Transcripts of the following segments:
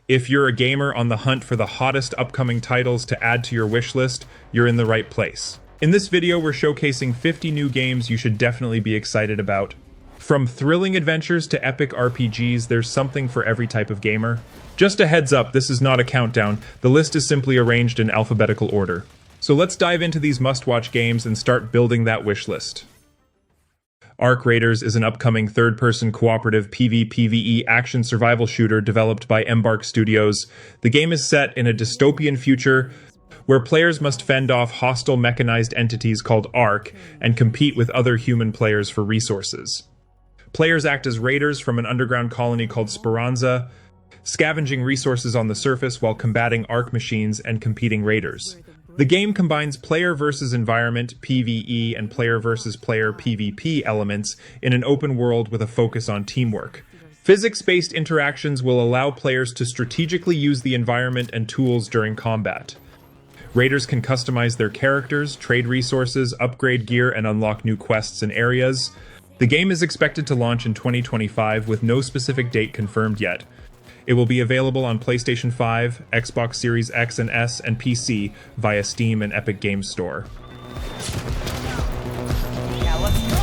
If you're a gamer on the hunt for the hottest upcoming titles to add to your wishlist, you're in the right place. In this video, we're showcasing 50 new games you should definitely be excited about. From thrilling adventures to epic RPGs, there's something for every type of gamer. Just a heads up, this is not a countdown. The list is simply arranged in alphabetical order. So let's dive into these must-watch games and start building that wishlist. Arc Raiders is an upcoming third-person cooperative PvPvE action survival shooter developed by Embark Studios. The game is set in a dystopian future where players must fend off hostile mechanized entities called Arc and compete with other human players for resources. Players act as raiders from an underground colony called Speranza, scavenging resources on the surface while combating Arc machines and competing raiders. The game combines player versus environment (PvE) and player versus player (PvP) elements in an open world with a focus on teamwork. Physics-based interactions will allow players to strategically use the environment and tools during combat. Raiders can customize their characters, trade resources, upgrade gear, and unlock new quests and areas. The game is expected to launch in 2025 with no specific date confirmed yet. It will be available on PlayStation 5, Xbox Series X and S, and PC via Steam and Epic Games Store. Yeah, let's go.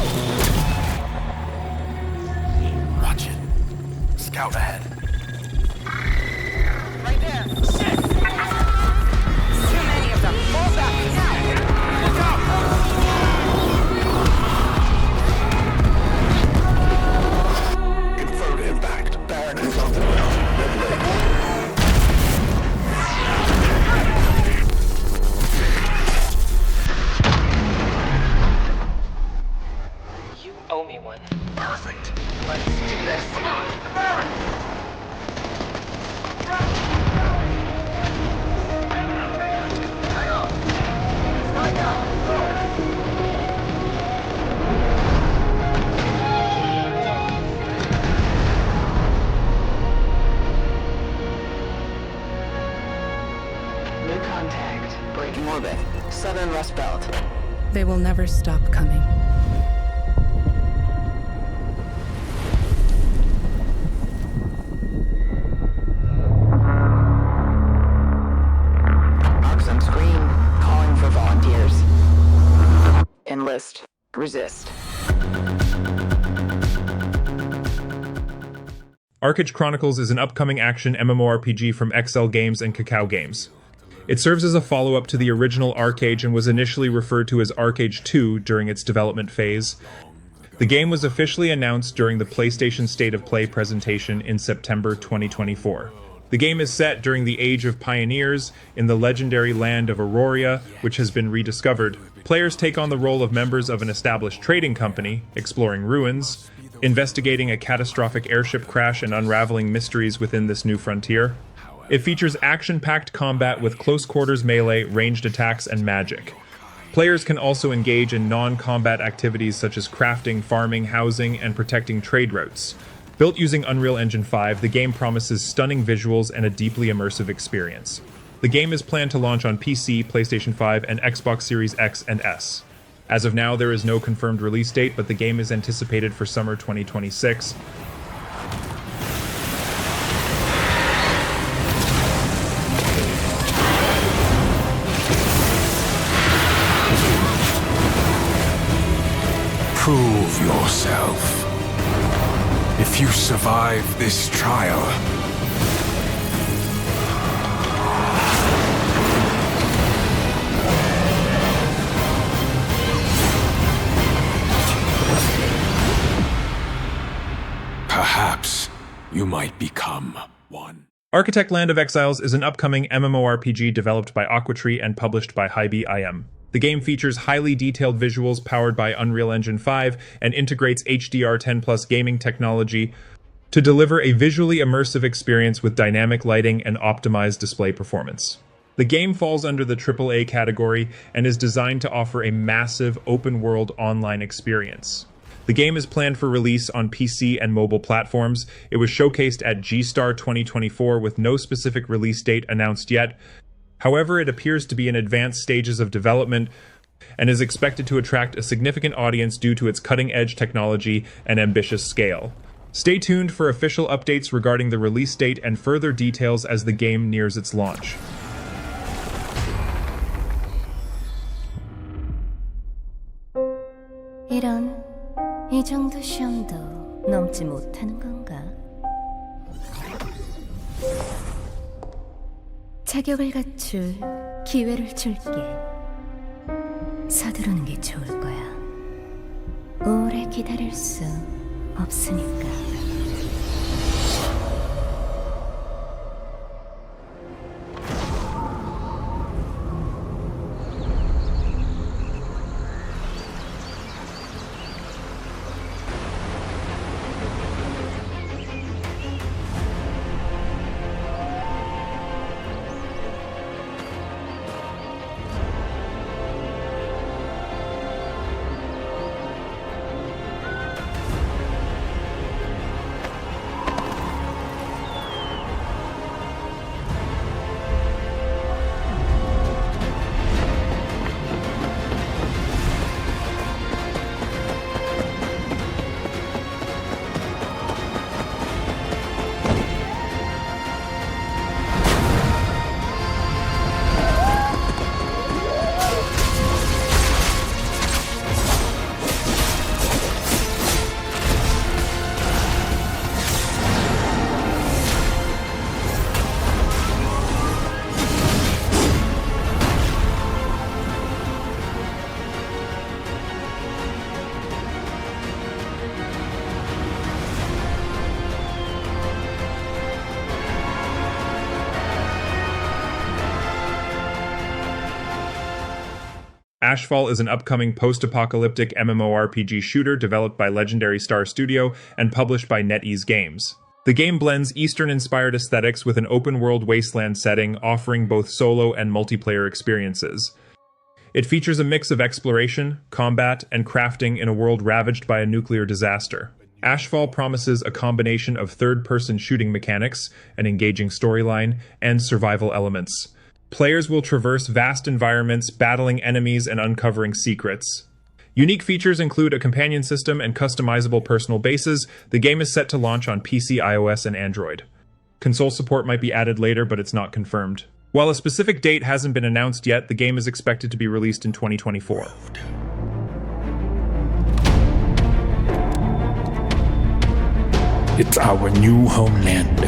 Watch it. Scout ahead. Right there. Shit! Too many of them. Fall back now. Look out! Confirmed impact. Baron is on the ground. You owe me one. Perfect. Let's do this. New contact. Breaking orbit. Southern Rust Belt. They will never stop coming. Marks on screen. Calling for volunteers. Enlist. Resist. ArcheAge Chronicles is an upcoming action MMORPG from Exile Games and Cacao Games. It serves as a follow-up to the original ArcheAge and was initially referred to as ArcheAge 2 during its development phase. The game was officially announced during the PlayStation State of Play presentation in September 2024. The game is set during the Age of Pioneers in the legendary land of Aurora, which has been rediscovered. Players take on the role of members of an established trading company, exploring ruins, investigating a catastrophic airship crash and unraveling mysteries within this new frontier. It features action-packed combat with close-quarters melee, ranged attacks, and magic. Players can also engage in non-combat activities such as crafting, farming, housing, and protecting trade routes. Built using Unreal Engine 5, the game promises stunning visuals and a deeply immersive experience. The game is planned to launch on PC, PlayStation 5, and Xbox Series X and S. As of now, there is no confirmed release date, but the game is anticipated for summer 2026. Prove yourself. If you survive this trial, perhaps you might become one. Architect Land of Exiles is an upcoming MMORPG developed by Aquatree and published by HybeIM. The game features highly detailed visuals powered by Unreal Engine 5 and integrates HDR10+ gaming technology to deliver a visually immersive experience with dynamic lighting and optimized display performance. The game falls under the AAA category and is designed to offer a massive open-world online experience. The game is planned for release on PC and mobile platforms. It was showcased at G-Star 2024 with no specific release date announced yet. However, it appears to be in advanced stages of development and is expected to attract a significant audience due to its cutting-edge technology and ambitious scale. Stay tuned for official updates regarding the release date and further details as the game nears its launch. 이런, 이 정도 시험도 넘지 못하는 건가? 자격을 갖출 기회를 줄게. 서두르는 게 좋을 거야. 오래 기다릴 수 없으니까. Ashfall is an upcoming post-apocalyptic MMORPG shooter developed by Legendary Star Studio and published by NetEase Games. The game blends Eastern-inspired aesthetics with an open-world wasteland setting, offering both solo and multiplayer experiences. It features a mix of exploration, combat, and crafting in a world ravaged by a nuclear disaster. Ashfall promises a combination of third-person shooting mechanics, an engaging storyline, and survival elements. Players will traverse vast environments, battling enemies and uncovering secrets. Unique features include a companion system and customizable personal bases. The game is set to launch on PC, iOS, and Android. Console support might be added later, but it's not confirmed. While a specific date hasn't been announced yet, the game is expected to be released in 2024. It's our new homeland.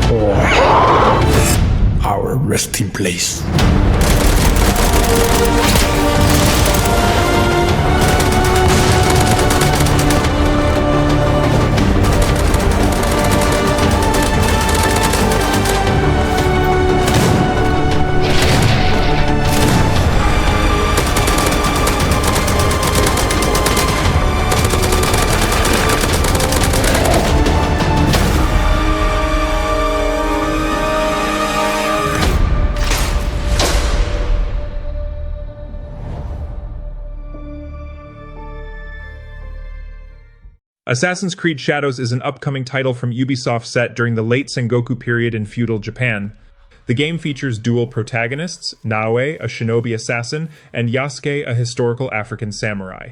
Or our resting place. Assassin's Creed Shadows is an upcoming title from Ubisoft set during the late Sengoku period in feudal Japan. The game features dual protagonists, Naoe, a shinobi assassin, and Yasuke, a historical African samurai.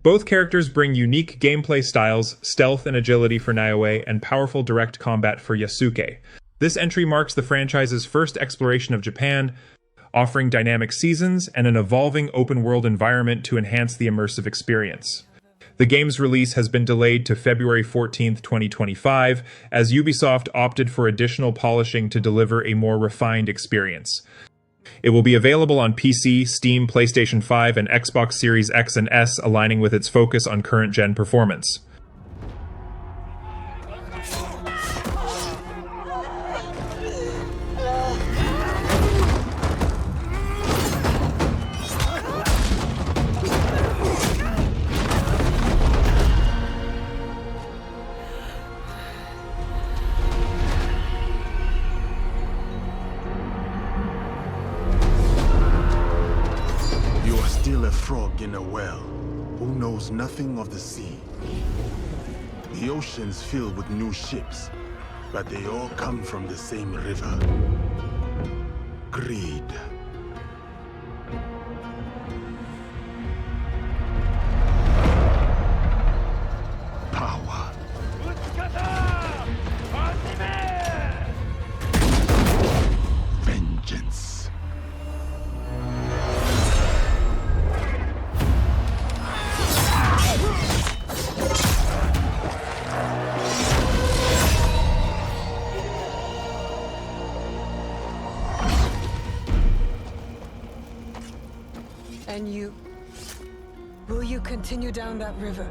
Both characters bring unique gameplay styles, stealth and agility for Naoe, and powerful direct combat for Yasuke. This entry marks the franchise's first exploration of Japan, offering dynamic seasons and an evolving open-world environment to enhance the immersive experience. The game's release has been delayed to February 14, 2025, as Ubisoft opted for additional polishing to deliver a more refined experience. It will be available on PC, Steam, PlayStation 5, and Xbox Series X and S, aligning with its focus on current-gen performance. Still a frog in a well who knows nothing of the sea. The ocean's filled with new ships, but they all come from the same river. Greed. And you? Will you continue down that river?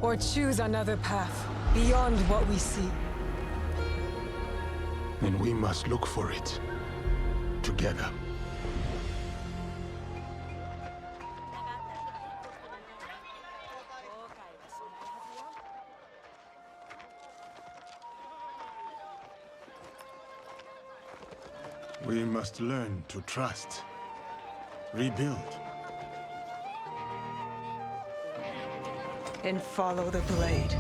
Or choose another path, beyond what we see? And we must look for it. Together. We must learn to trust. Rebuild. And follow the blade.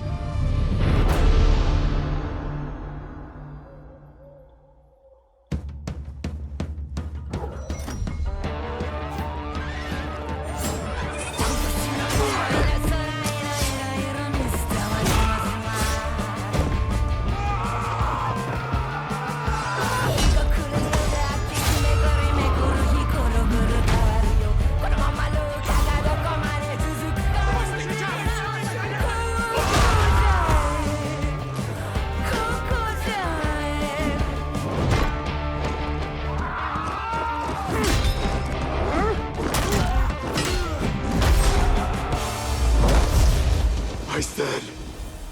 I said,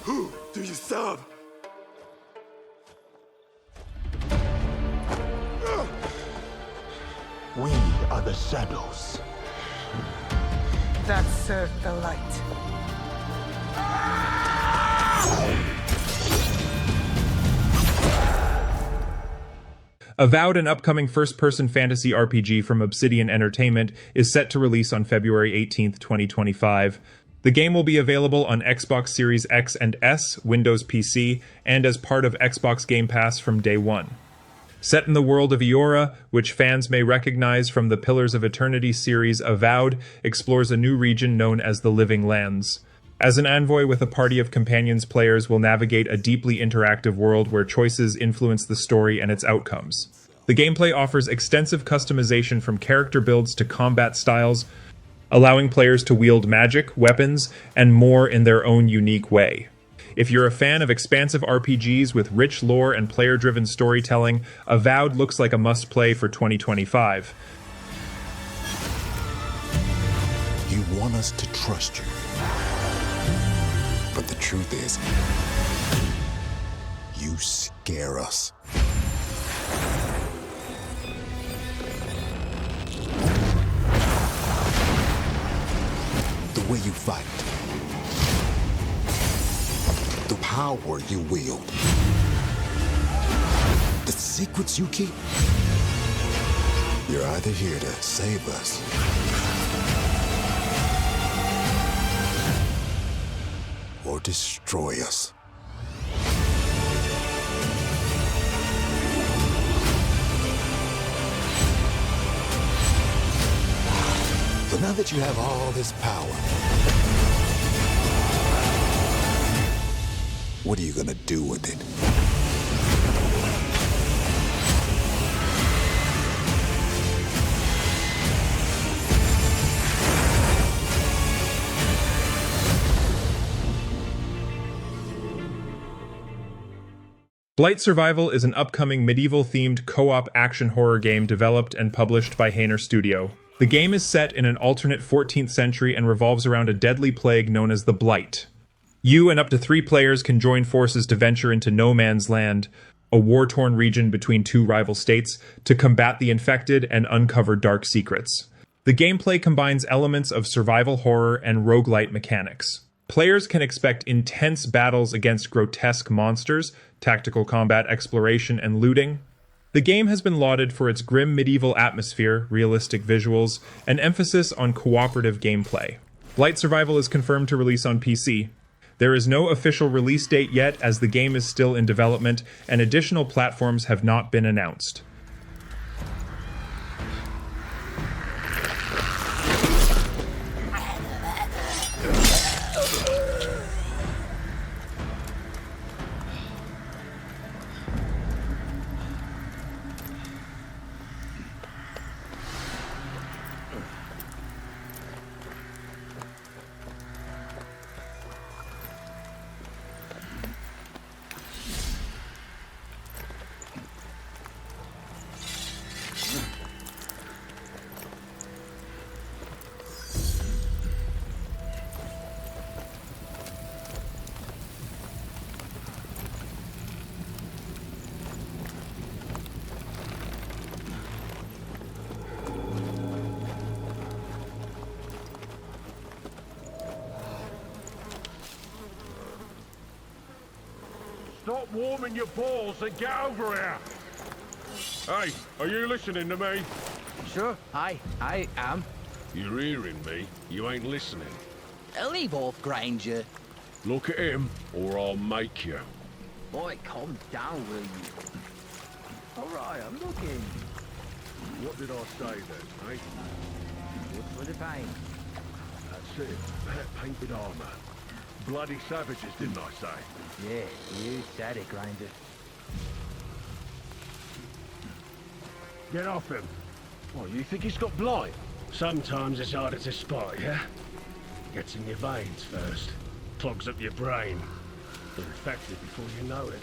who do you serve? We are the shadows. That serve the light. Avowed, an upcoming first-person fantasy RPG from Obsidian Entertainment, is set to release on February 18th, 2025. The game will be available on Xbox Series X and S, Windows PC, and as part of Xbox Game Pass from day one. Set in the world of Eora, which fans may recognize from the Pillars of Eternity series, Avowed explores a new region known as the Living Lands. As an envoy with a party of companions, players will navigate a deeply interactive world where choices influence the story and its outcomes. The gameplay offers extensive customization from character builds to combat styles, allowing players to wield magic, weapons, and more in their own unique way. If you're a fan of expansive RPGs with rich lore and player-driven storytelling, Avowed looks like a must-play for 2025. You want us to trust you. But the truth is, you scare us. The way you fight. The power you wield. The secrets you keep. You're either here to save us or destroy us. So now that you have all this power, what are you gonna do with it? Blight Survival is an upcoming medieval-themed co-op action horror game developed and published by Hainer Studio. The game is set in an alternate 14th century and revolves around a deadly plague known as the Blight. You and up to 3 players can join forces to venture into No Man's Land, a war-torn region between 2 rival states, to combat the infected and uncover dark secrets. The gameplay combines elements of survival horror and roguelite mechanics. Players can expect intense battles against grotesque monsters, tactical combat, exploration, and looting. The game has been lauded for its grim medieval atmosphere, realistic visuals, and emphasis on cooperative gameplay. Blight Survival is confirmed to release on PC. There is no official release date yet, as the game is still in development, and additional platforms have not been announced. Stop warming your balls and get over here! Hey, are you listening to me? Sure, I am. You're hearing me. You ain't listening. Leave off, Granger. Look at him, or I'll make you. Boy, calm down, will you? Alright, I'm looking. What did I say then, eh? What's for the pain? That's it. That painted armor. Bloody savages, didn't I say? Yeah, you said it, Granger. Get off him. What, you think he's got blight? Sometimes it's harder to spot, yeah? Gets in your veins first. Clogs up your brain. You're infected before you know it.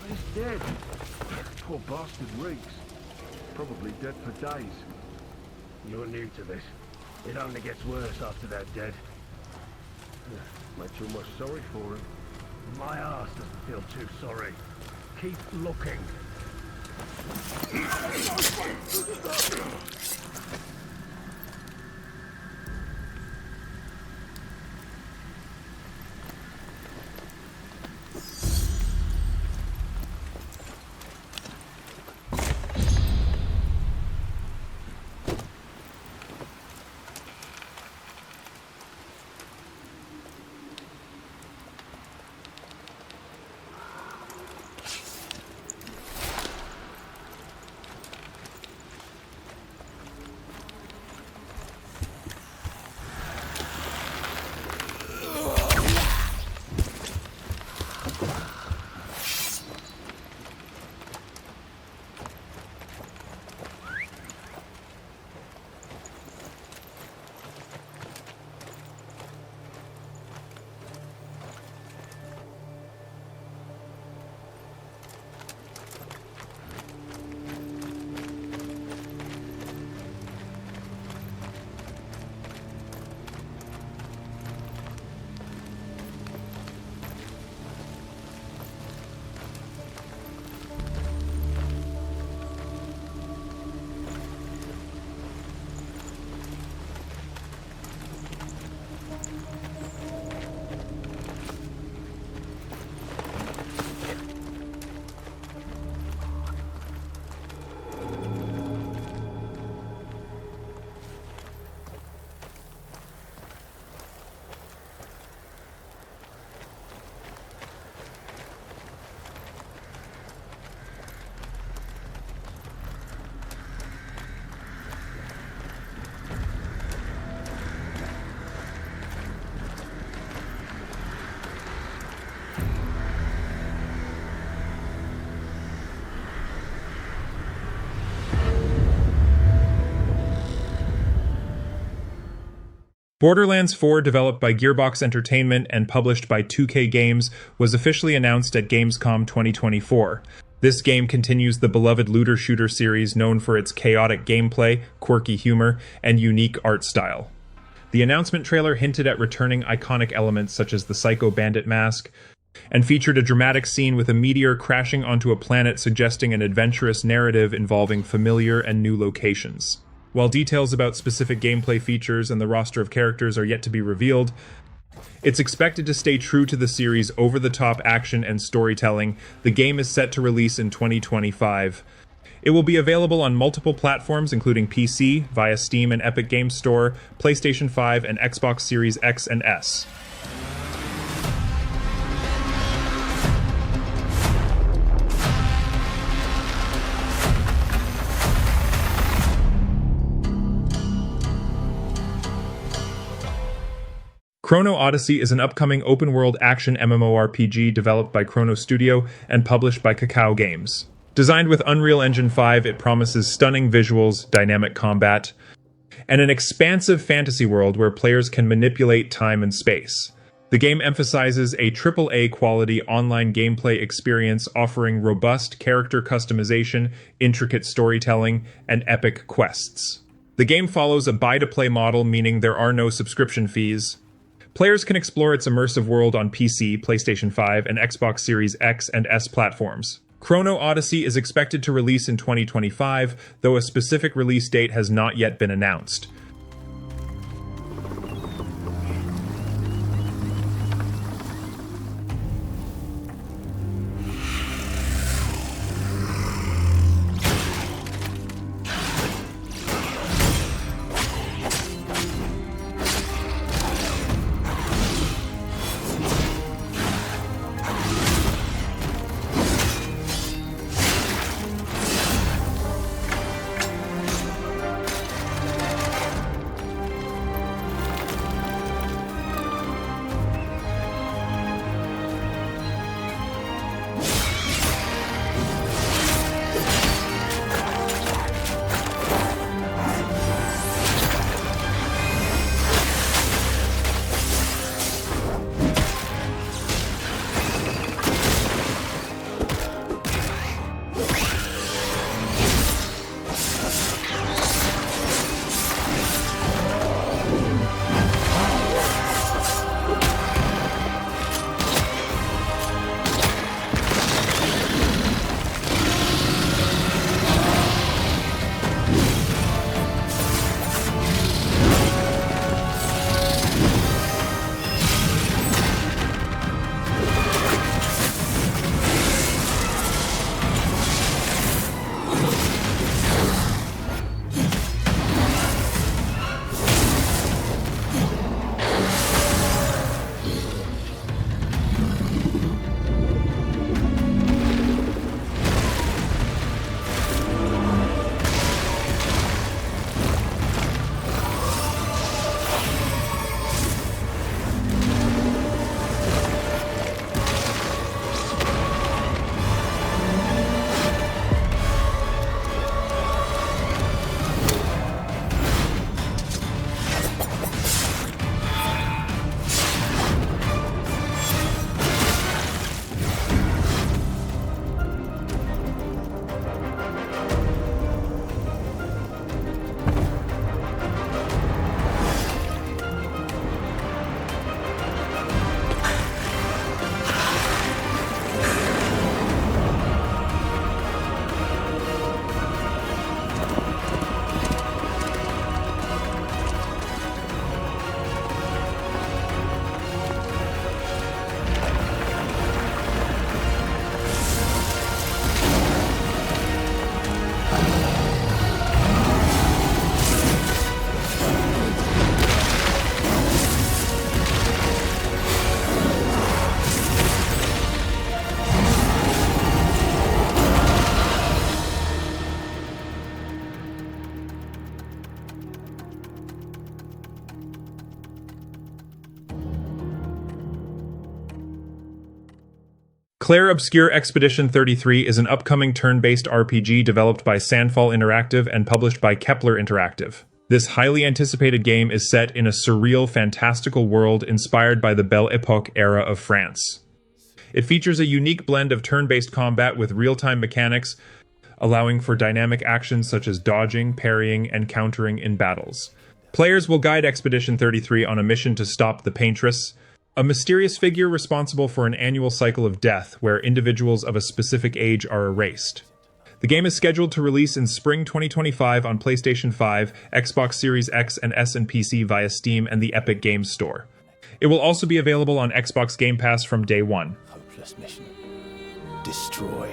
He's dead. Poor bastard reeks. Probably dead for days. You're new to this. It only gets worse after they're dead. Makes you almost sorry for him. My ass doesn't feel too sorry. Keep looking. Borderlands 4, developed by Gearbox Entertainment and published by 2K Games, was officially announced at Gamescom 2024. This game continues the beloved looter-shooter series known for its chaotic gameplay, quirky humor, and unique art style. The announcement trailer hinted at returning iconic elements such as the Psycho Bandit mask, and featured a dramatic scene with a meteor crashing onto a planet suggesting an adventurous narrative involving familiar and new locations. While details about specific gameplay features and the roster of characters are yet to be revealed, it's expected to stay true to the series' over-the-top action and storytelling. The game is set to release in 2025. It will be available on multiple platforms including PC, via Steam and Epic Games Store, PlayStation 5, and Xbox Series X and S. Chrono Odyssey is an upcoming open-world action MMORPG developed by Chrono Studio and published by Kakao Games. Designed with Unreal Engine 5, it promises stunning visuals, dynamic combat, and an expansive fantasy world where players can manipulate time and space. The game emphasizes a AAA quality online gameplay experience offering robust character customization, intricate storytelling, and epic quests. The game follows a buy-to-play model, meaning there are no subscription fees. Players can explore its immersive world on PC, PlayStation 5, and Xbox Series X and S platforms. Chrono Odyssey is expected to release in 2025, though a specific release date has not yet been announced. Clair Obscur Expedition 33 is an upcoming turn-based RPG developed by Sandfall Interactive and published by Kepler Interactive. This highly anticipated game is set in a surreal, fantastical world inspired by the Belle Epoque era of France. It features a unique blend of turn-based combat with real-time mechanics, allowing for dynamic actions such as dodging, parrying, and countering in battles. Players will guide Expedition 33 on a mission to stop the Paintress, a mysterious figure responsible for an annual cycle of death where individuals of a specific age are erased. The game is scheduled to release in spring 2025 on PlayStation 5, Xbox Series X and S and PC via Steam and the Epic Games Store. It will also be available on Xbox Game Pass from day one. Hopeless mission. Destroy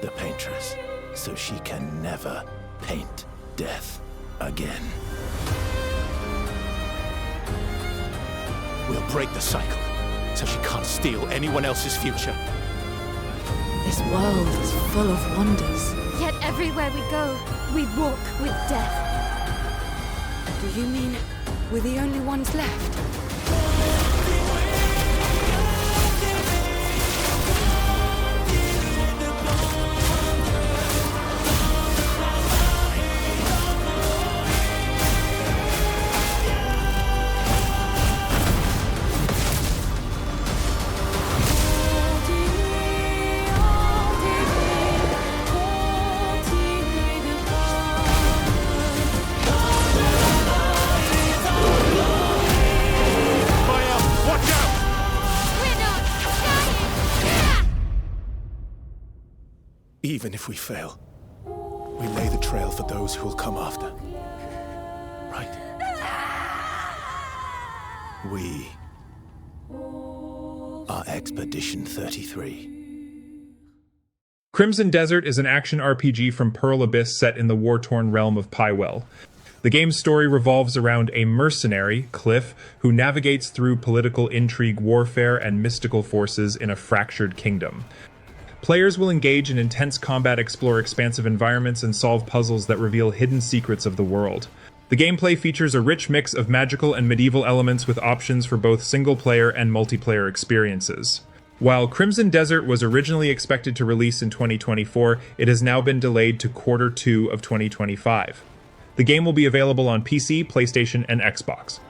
the Paintress so she can never paint death again. We'll break the cycle so she can't steal anyone else's future. This world is full of wonders. Yet everywhere we go, we walk with death. Do you mean we're the only ones left? Even if we fail, we lay the trail for those who will come after. Right? We are Expedition 33. Crimson Desert is an action RPG from Pearl Abyss set in the war-torn realm of Pywell. The game's story revolves around a mercenary, Cliff, who navigates through political intrigue, warfare, and mystical forces in a fractured kingdom. Players will engage in intense combat, explore expansive environments, and solve puzzles that reveal hidden secrets of the world. The gameplay features a rich mix of magical and medieval elements with options for both single-player and multiplayer experiences. While Crimson Desert was originally expected to release in 2024, it has now been delayed to Q2 of 2025. The game will be available on PC, PlayStation, and Xbox.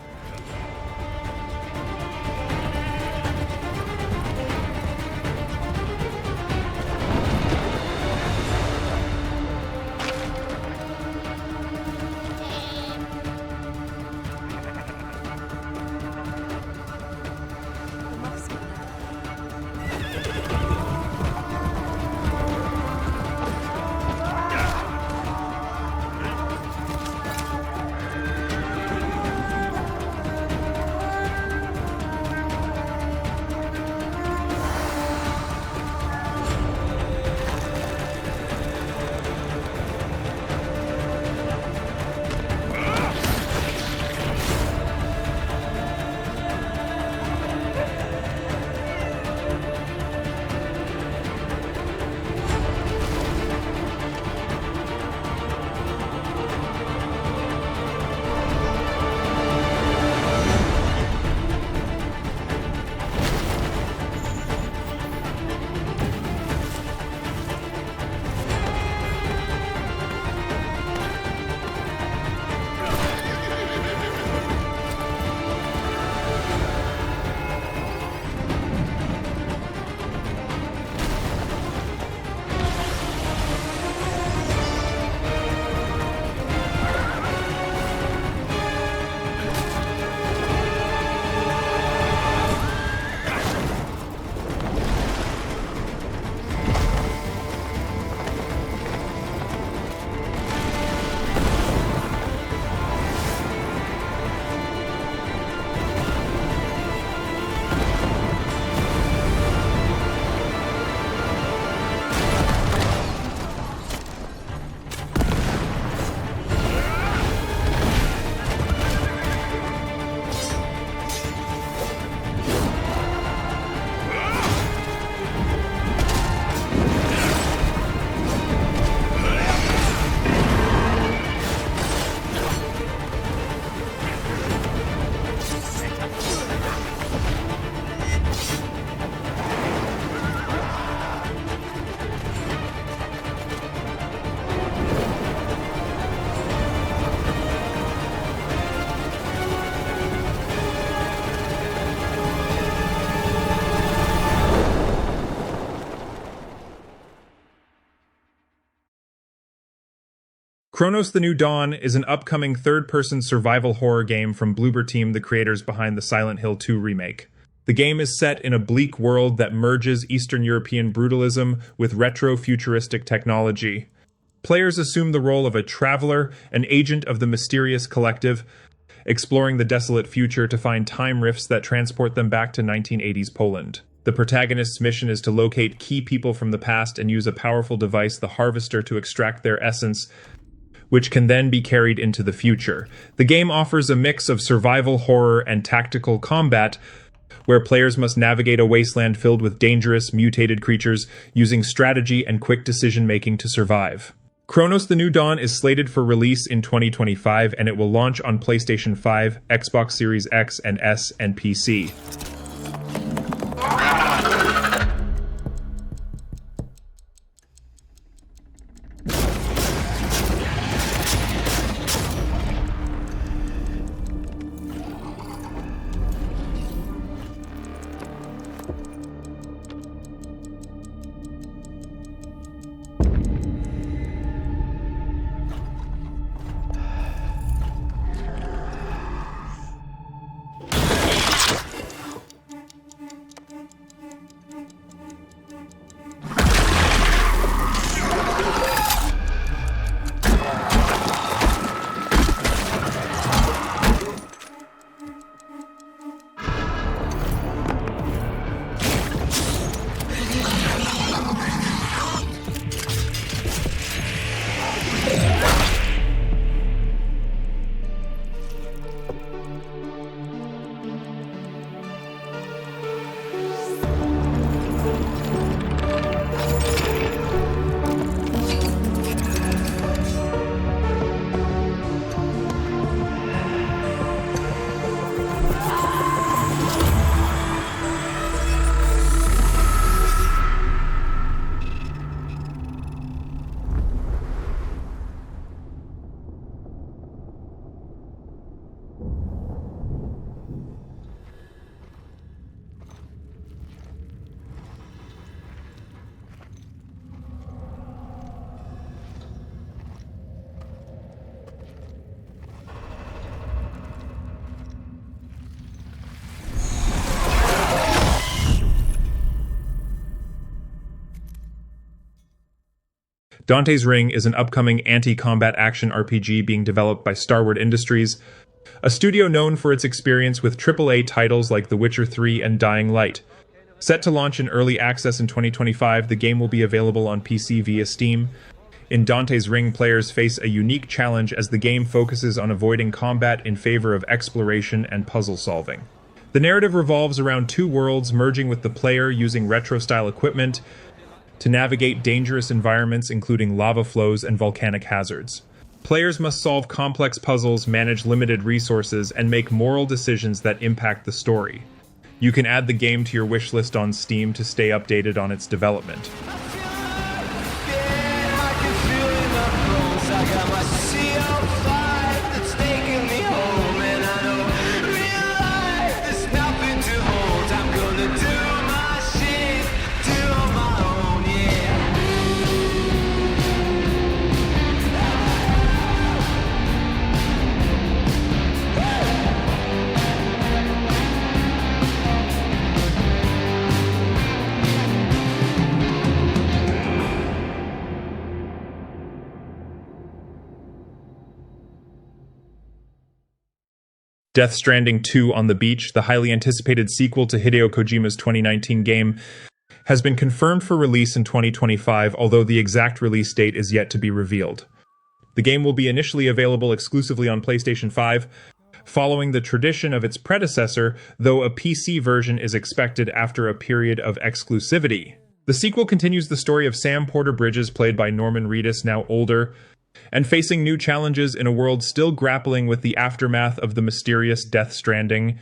Cronos: The New Dawn is an upcoming third-person survival horror game from Bloober Team, the creators behind the Silent Hill 2 remake. The game is set in a bleak world that merges Eastern European brutalism with retro-futuristic technology. Players assume the role of a traveler, an agent of the mysterious collective, exploring the desolate future to find time rifts that transport them back to 1980s Poland. The protagonist's mission is to locate key people from the past and use a powerful device, the Harvester, to extract their essence, which can then be carried into the future. The game offers a mix of survival horror and tactical combat, where players must navigate a wasteland filled with dangerous, mutated creatures, using strategy and quick decision-making to survive. Cronos: The New Dawn is slated for release in 2025, and it will launch on PlayStation 5, Xbox Series X and S, and PC. Dante's Ring is an upcoming anti-combat action RPG being developed by Starwood Industries, a studio known for its experience with AAA titles like The Witcher 3 and Dying Light. Set to launch in early access in 2025, the game will be available on PC via Steam. In Dante's Ring, players face a unique challenge as the game focuses on avoiding combat in favor of exploration and puzzle solving. The narrative revolves around two worlds merging with the player using retro-style equipment to navigate dangerous environments including lava flows and volcanic hazards. Players must solve complex puzzles, manage limited resources, and make moral decisions that impact the story. You can add the game to your wishlist on Steam to stay updated on its development. Death Stranding 2 on the Beach, the highly anticipated sequel to Hideo Kojima's 2019 game, has been confirmed for release in 2025, although the exact release date is yet to be revealed. The game will be initially available exclusively on PlayStation 5, following the tradition of its predecessor, though a PC version is expected after a period of exclusivity. The sequel continues the story of Sam Porter Bridges, played by Norman Reedus, now older, and facing new challenges in a world still grappling with the aftermath of the mysterious Death Stranding.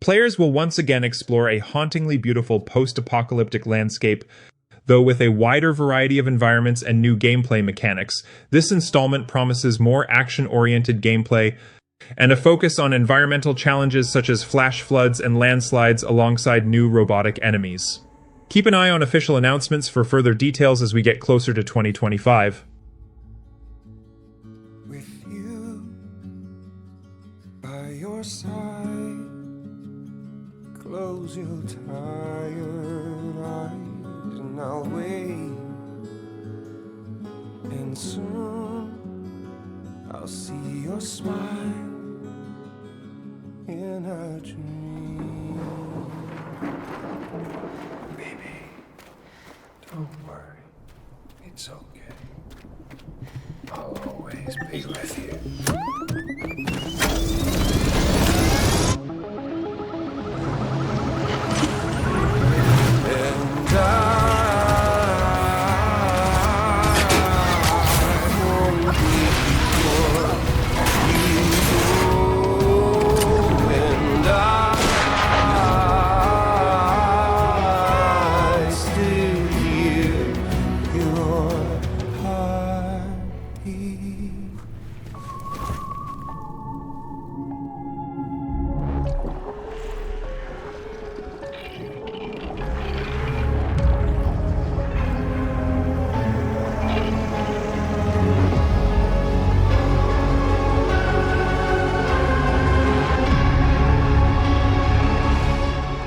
Players will once again explore a hauntingly beautiful post-apocalyptic landscape, though with a wider variety of environments and new gameplay mechanics. This installment promises more action-oriented gameplay and a focus on environmental challenges such as flash floods and landslides alongside new robotic enemies. Keep an eye on official announcements for further details as we get closer to 2025. side. Close your tired eyes and I'll wait. And soon I'll see your smile in a dream. Baby, don't worry, it's okay. I'll always be with you. And I won't be before you go. And I still hear your heartbeat.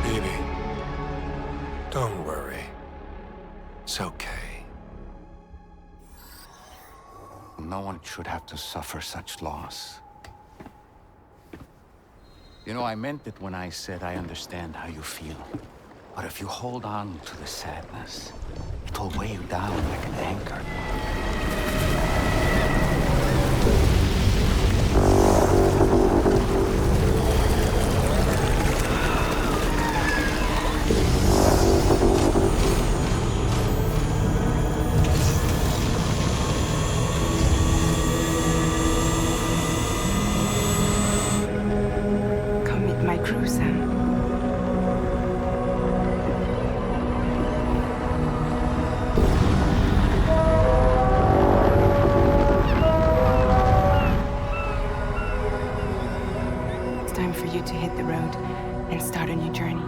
Baby, don't worry. It's okay. No one should have to suffer such loss. You know, I meant it when I said I understand how you feel. But if you hold on to the sadness, it'll weigh you down like an anchor. Come with my crew, Sam. It's time for you to hit the road and start a new journey.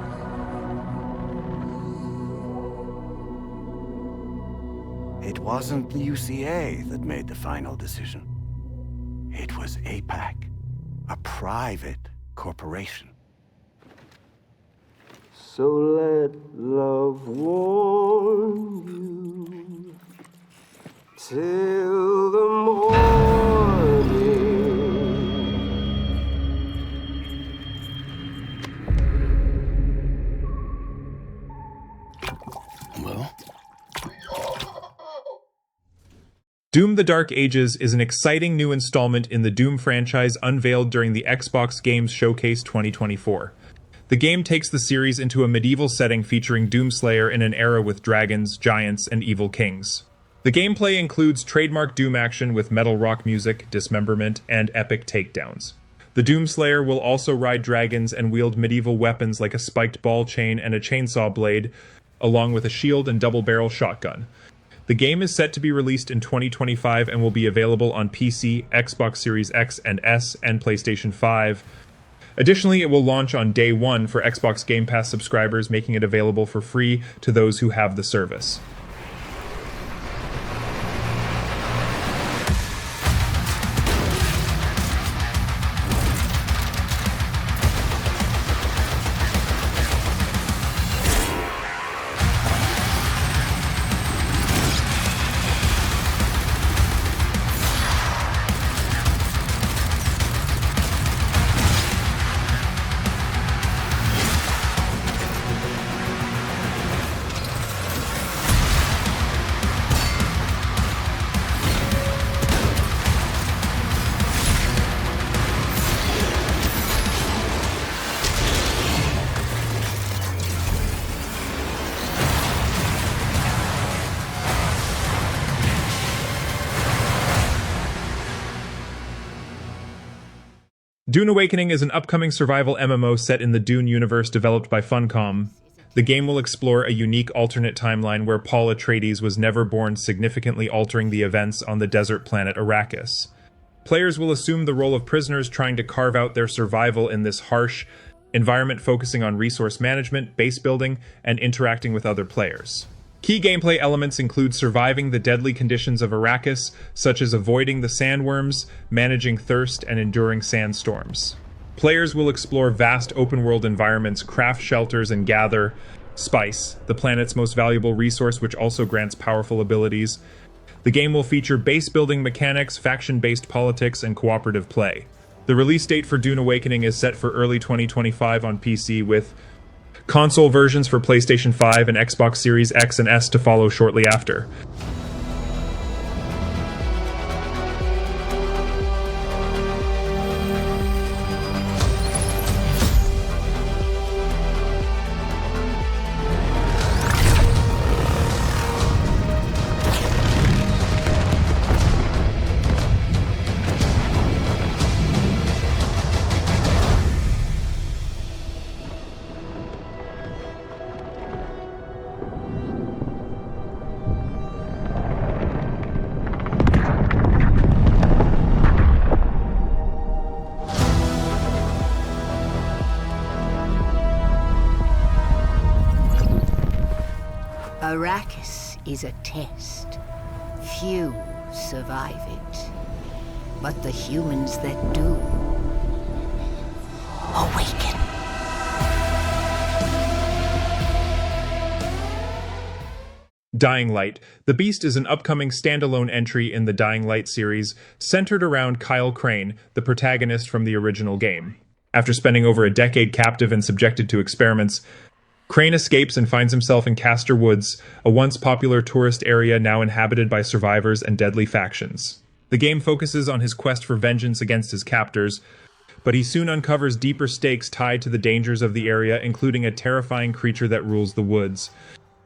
It wasn't the UCA that made the final decision. It was APAC, a private corporation. So let love warm you till the morning. Well? Doom: The Dark Ages is an exciting new installment in the Doom franchise unveiled during the Xbox Games Showcase 2024. The game takes the series into a medieval setting featuring Doomslayer in an era with dragons, giants, and evil kings. The gameplay includes trademark Doom action with metal rock music, dismemberment, and epic takedowns. The Doomslayer will also ride dragons and wield medieval weapons like a spiked ball chain and a chainsaw blade, along with a shield and double-barrel shotgun. The game is set to be released in 2025 and will be available on PC, Xbox Series X and S, and PlayStation 5. Additionally, it will launch on day one for Xbox Game Pass subscribers, making it available for free to those who have the service. Dune Awakening is an upcoming survival MMO set in the Dune universe developed by Funcom. The game will explore a unique alternate timeline where Paul Atreides was never born, significantly altering the events on the desert planet Arrakis. Players will assume the role of prisoners trying to carve out their survival in this harsh environment, focusing on resource management, base building, and interacting with other players. Key gameplay elements include surviving the deadly conditions of Arrakis, such as avoiding the sandworms, managing thirst, and enduring sandstorms. Players will explore vast open-world environments, craft shelters, and gather spice, the planet's most valuable resource, which also grants powerful abilities. The game will feature base-building mechanics, faction-based politics, and cooperative play. The release date for Dune Awakening is set for early 2025 on PC, with console versions for PlayStation 5 and Xbox Series X and S to follow shortly after. Arrakis is a test. Few survive it. But the humans that do awaken. Dying Light. The Beast is an upcoming standalone entry in the Dying Light series, centered around Kyle Crane, the protagonist from the original game. After spending over a decade captive and subjected to experiments, Crane escapes and finds himself in Castor Woods, a once popular tourist area now inhabited by survivors and deadly factions. The game focuses on his quest for vengeance against his captors, but he soon uncovers deeper stakes tied to the dangers of the area, including a terrifying creature that rules the woods.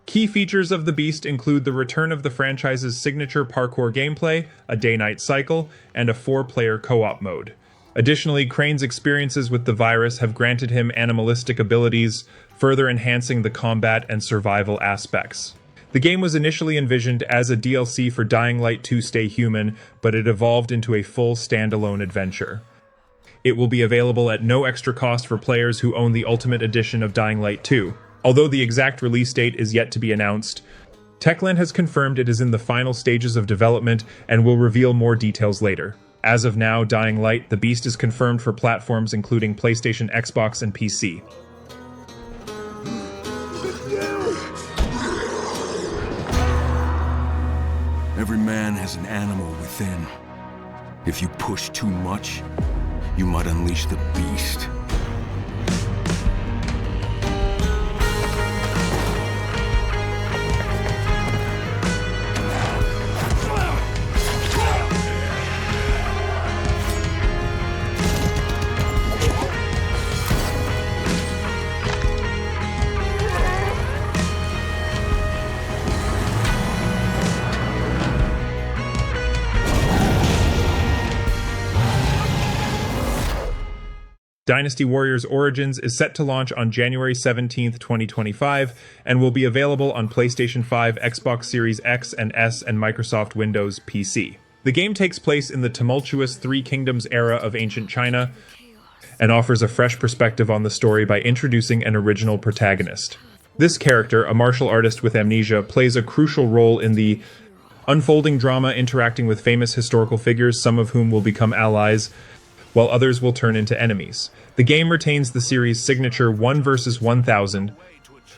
Key features of the Beast include the return of the franchise's signature parkour gameplay, a day-night cycle, and a 4-player co-op mode. Additionally, Crane's experiences with the virus have granted him animalistic abilities, further enhancing the combat and survival aspects. The game was initially envisioned as a DLC for Dying Light 2 Stay Human, but it evolved into a full standalone adventure. It will be available at no extra cost for players who own the Ultimate Edition of Dying Light 2. Although the exact release date is yet to be announced, Techland has confirmed it is in the final stages of development and will reveal more details later. As of now, Dying Light, the Beast is confirmed for platforms including PlayStation, Xbox, and PC. Every man has an animal within. If you push too much, you might unleash the beast. Dynasty Warriors Origins is set to launch on January 17th, 2025, and will be available on PlayStation 5, Xbox Series X and S, and Microsoft Windows PC. The game takes place in the tumultuous Three Kingdoms era of ancient China, and offers a fresh perspective on the story by introducing an original protagonist. This character, a martial artist with amnesia, plays a crucial role in the unfolding drama, interacting with famous historical figures, some of whom will become allies, while others will turn into enemies. The game retains the series' signature 1 versus 1000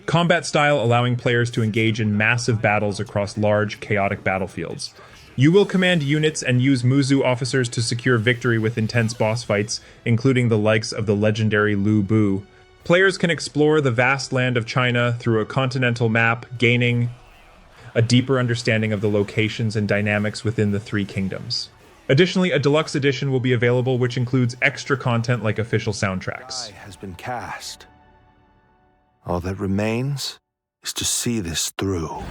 combat style, allowing players to engage in massive battles across large, chaotic battlefields. You will command units and use Muzu officers to secure victory with intense boss fights, including the likes of the legendary Lu Bu. Players can explore the vast land of China through a continental map, gaining a deeper understanding of the locations and dynamics within the Three Kingdoms. Additionally, a deluxe edition will be available, which includes extra content like official soundtracks. Die has been cast. All that remains is to see this through.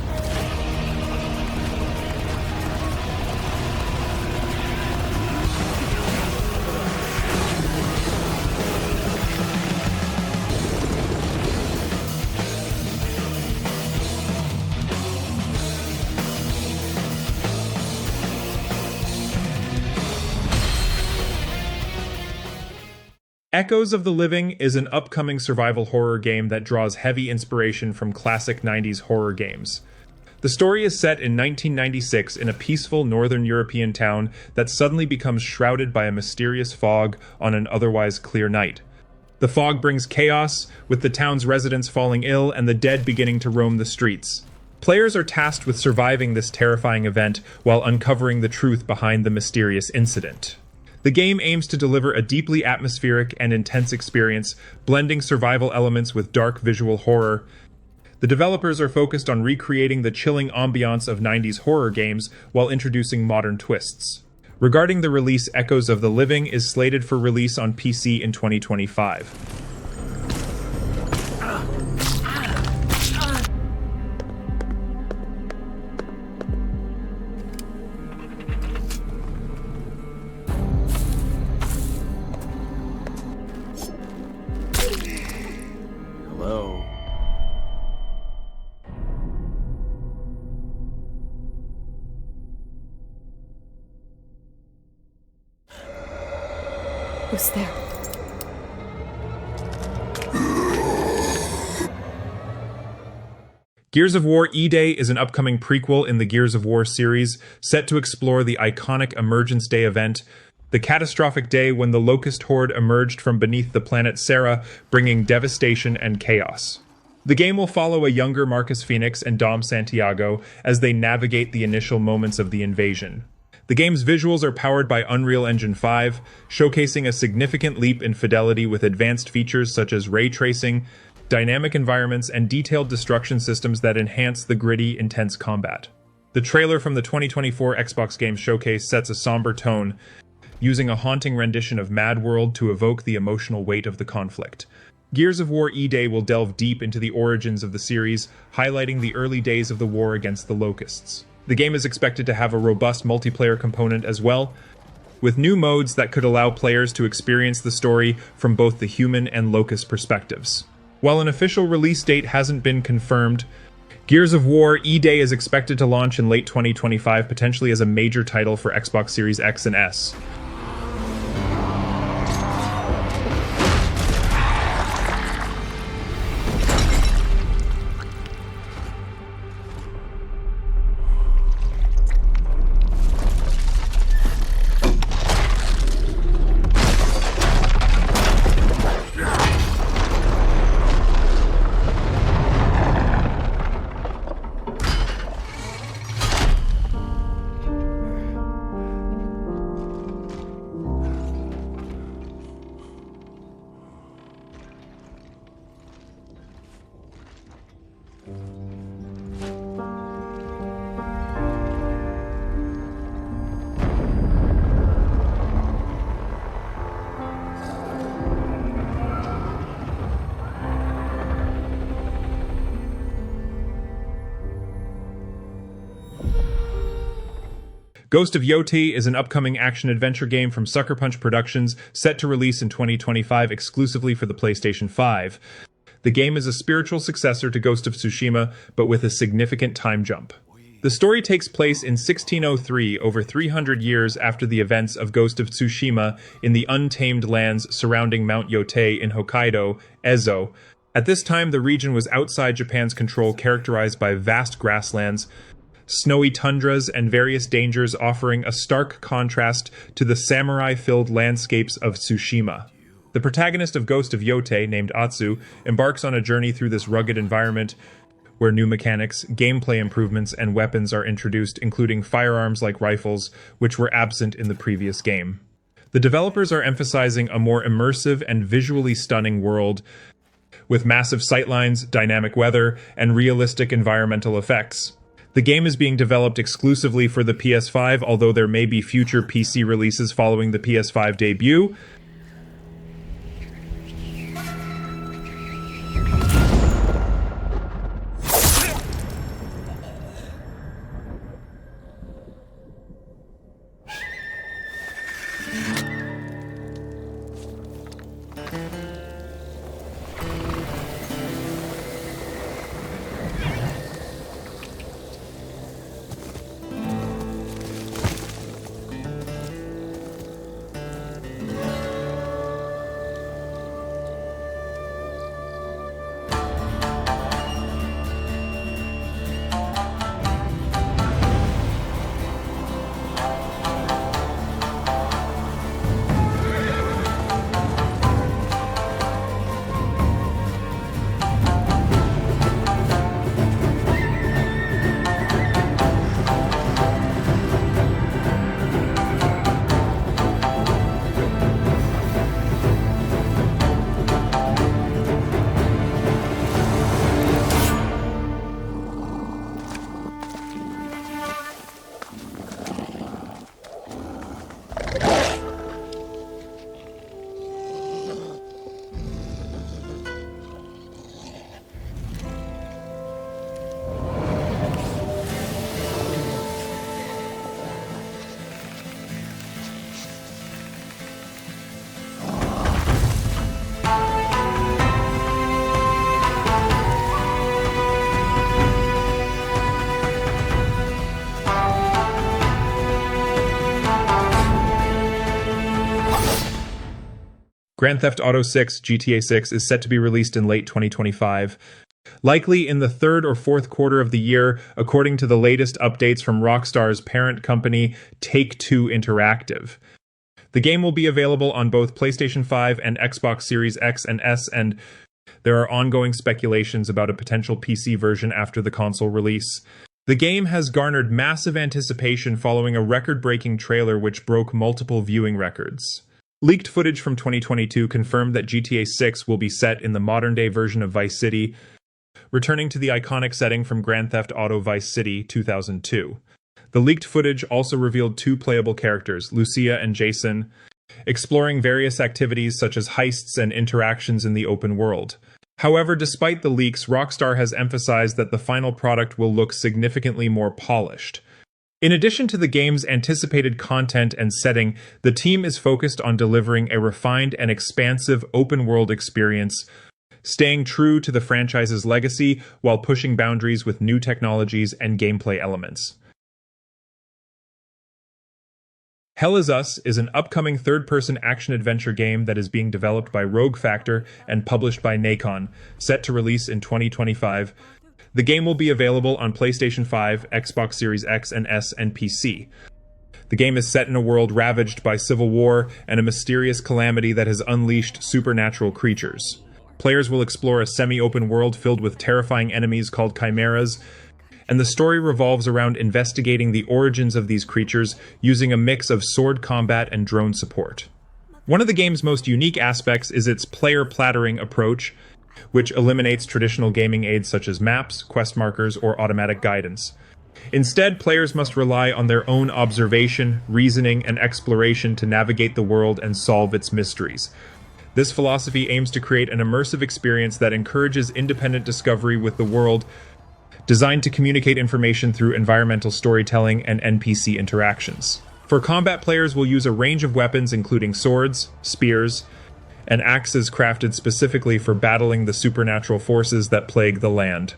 Echoes of the Living is an upcoming survival horror game that draws heavy inspiration from classic 90s horror games. The story is set in 1996 in a peaceful northern European town that suddenly becomes shrouded by a mysterious fog on an otherwise clear night. The fog brings chaos, with the town's residents falling ill and the dead beginning to roam the streets. Players are tasked with surviving this terrifying event while uncovering the truth behind the mysterious incident. The game aims to deliver a deeply atmospheric and intense experience, blending survival elements with dark visual horror. The developers are focused on recreating the chilling ambiance of 90s horror games while introducing modern twists. Regarding the release, Echoes of the Living is slated for release on PC in 2025. Hello. Who's there? Gears of War E-Day is an upcoming prequel in the Gears of War series, set to explore the iconic Emergence Day event, the catastrophic day when the Locust Horde emerged from beneath the planet Serra, bringing devastation and chaos. The game will follow a younger Marcus Phoenix and Dom Santiago as they navigate the initial moments of the invasion. The game's visuals are powered by Unreal Engine 5, showcasing a significant leap in fidelity with advanced features such as ray tracing, dynamic environments, and detailed destruction systems that enhance the gritty, intense combat. The trailer from the 2024 Xbox Games Showcase sets a somber tone, using a haunting rendition of Mad World to evoke the emotional weight of the conflict. Gears of War E-Day will delve deep into the origins of the series, highlighting the early days of the war against the Locusts. The game is expected to have a robust multiplayer component as well, with new modes that could allow players to experience the story from both the human and Locust perspectives. While an official release date hasn't been confirmed, Gears of War E-Day is expected to launch in late 2025, potentially as a major title for Xbox Series X and S. Ghost of Yōtei is an upcoming action-adventure game from Sucker Punch Productions, set to release in 2025 exclusively for the PlayStation 5. The game is a spiritual successor to Ghost of Tsushima, but with a significant time jump. The story takes place in 1603, over 300 years after the events of Ghost of Tsushima in the untamed lands surrounding Mount Yōtei in Hokkaido, Ezo. At this time, the region was outside Japan's control, characterized by vast grasslands, snowy tundras, and various dangers, offering a stark contrast to the samurai-filled landscapes of Tsushima. The protagonist of Ghost of Yōtei, named Atsu, embarks on a journey through this rugged environment where new mechanics, gameplay improvements, and weapons are introduced, including firearms like rifles, which were absent in the previous game. The developers are emphasizing a more immersive and visually stunning world, with massive sightlines, dynamic weather, and realistic environmental effects. The game is being developed exclusively for the PS5, although there may be future PC releases following the PS5 debut. Grand Theft Auto 6 GTA 6 is set to be released in late 2025, likely in the third or fourth quarter of the year, according to the latest updates from Rockstar's parent company, Take-Two Interactive. The game will be available on both PlayStation 5 and Xbox Series X and S, and there are ongoing speculations about a potential PC version after the console release. The game has garnered massive anticipation following a record-breaking trailer which broke multiple viewing records. Leaked footage from 2022 confirmed that GTA 6 will be set in the modern-day version of Vice City, returning to the iconic setting from Grand Theft Auto Vice City 2002. The leaked footage also revealed two playable characters, Lucia and Jason, exploring various activities such as heists and interactions in the open world. However, despite the leaks, Rockstar has emphasized that the final product will look significantly more polished. In addition to the game's anticipated content and setting, the team is focused on delivering a refined and expansive open-world experience, staying true to the franchise's legacy while pushing boundaries with new technologies and gameplay elements. Hell Is Us is an upcoming third-person action-adventure game that is being developed by Rogue Factor and published by Nakwon, set to release in 2025. The game will be available on PlayStation 5, Xbox Series X and S, and PC. The game is set in a world ravaged by civil war and a mysterious calamity that has unleashed supernatural creatures. Players will explore a semi-open world filled with terrifying enemies called chimeras, and the story revolves around investigating the origins of these creatures using a mix of sword combat and drone support. One of the game's most unique aspects is its player plattering approach, which eliminates traditional gaming aids such as maps, quest markers, or automatic guidance. Instead, players must rely on their own observation, reasoning, and exploration to navigate the world and solve its mysteries. This philosophy aims to create an immersive experience that encourages independent discovery with the world, designed to communicate information through environmental storytelling and NPC interactions. For combat, players will use a range of weapons including swords, spears, and axes crafted specifically for battling the supernatural forces that plague the land.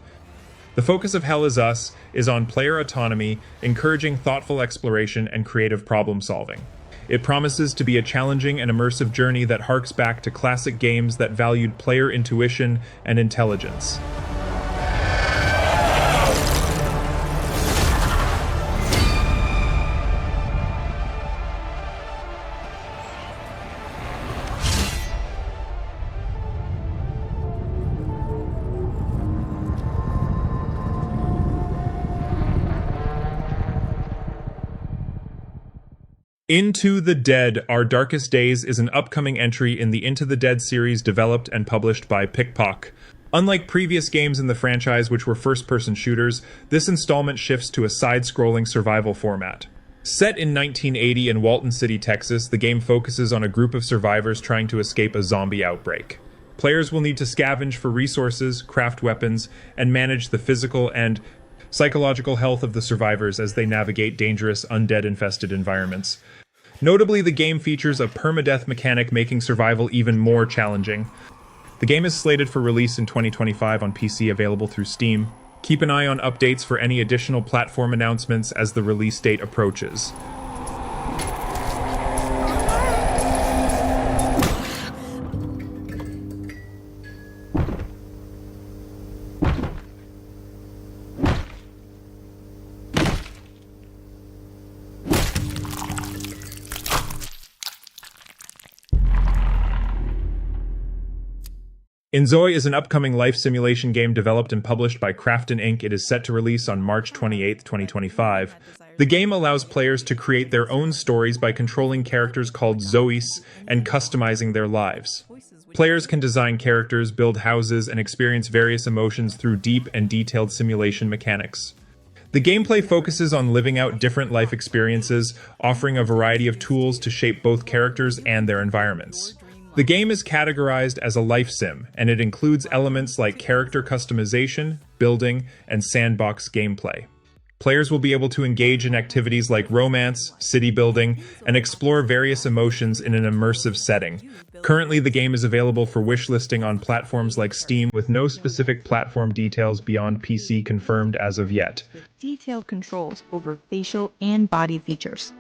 The focus of Hell Is Us is on player autonomy, encouraging thoughtful exploration and creative problem-solving. It promises to be a challenging and immersive journey that harks back to classic games that valued player intuition and intelligence. Into the Dead, Our Darkest Days is an upcoming entry in the Into the Dead series developed and published by Pickpock. Unlike previous games in the franchise which were first-person shooters, this installment shifts to a side-scrolling survival format. Set in 1980 in Walton City, Texas, the game focuses on a group of survivors trying to escape a zombie outbreak. Players will need to scavenge for resources, craft weapons, and manage the physical and psychological health of the survivors as they navigate dangerous, undead-infested environments. Notably, the game features a permadeath mechanic making survival even more challenging. The game is slated for release in 2025 on PC, available through Steam. Keep an eye on updates for any additional platform announcements as the release date approaches. inZOI is an upcoming life simulation game developed and published by Krafton Inc. It is set to release on March 28, 2025. The game allows players to create their own stories by controlling characters called Zois and customizing their lives. Players can design characters, build houses, and experience various emotions through deep and detailed simulation mechanics. The gameplay focuses on living out different life experiences, offering a variety of tools to shape both characters and their environments. The game is categorized as a life sim, and it includes elements like character customization, building, and sandbox gameplay. Players will be able to engage in activities like romance, city building, and explore various emotions in an immersive setting. Currently, the game is available for wishlisting on platforms like Steam, with no specific platform details beyond PC confirmed as of yet. Detailed controls over facial and body features.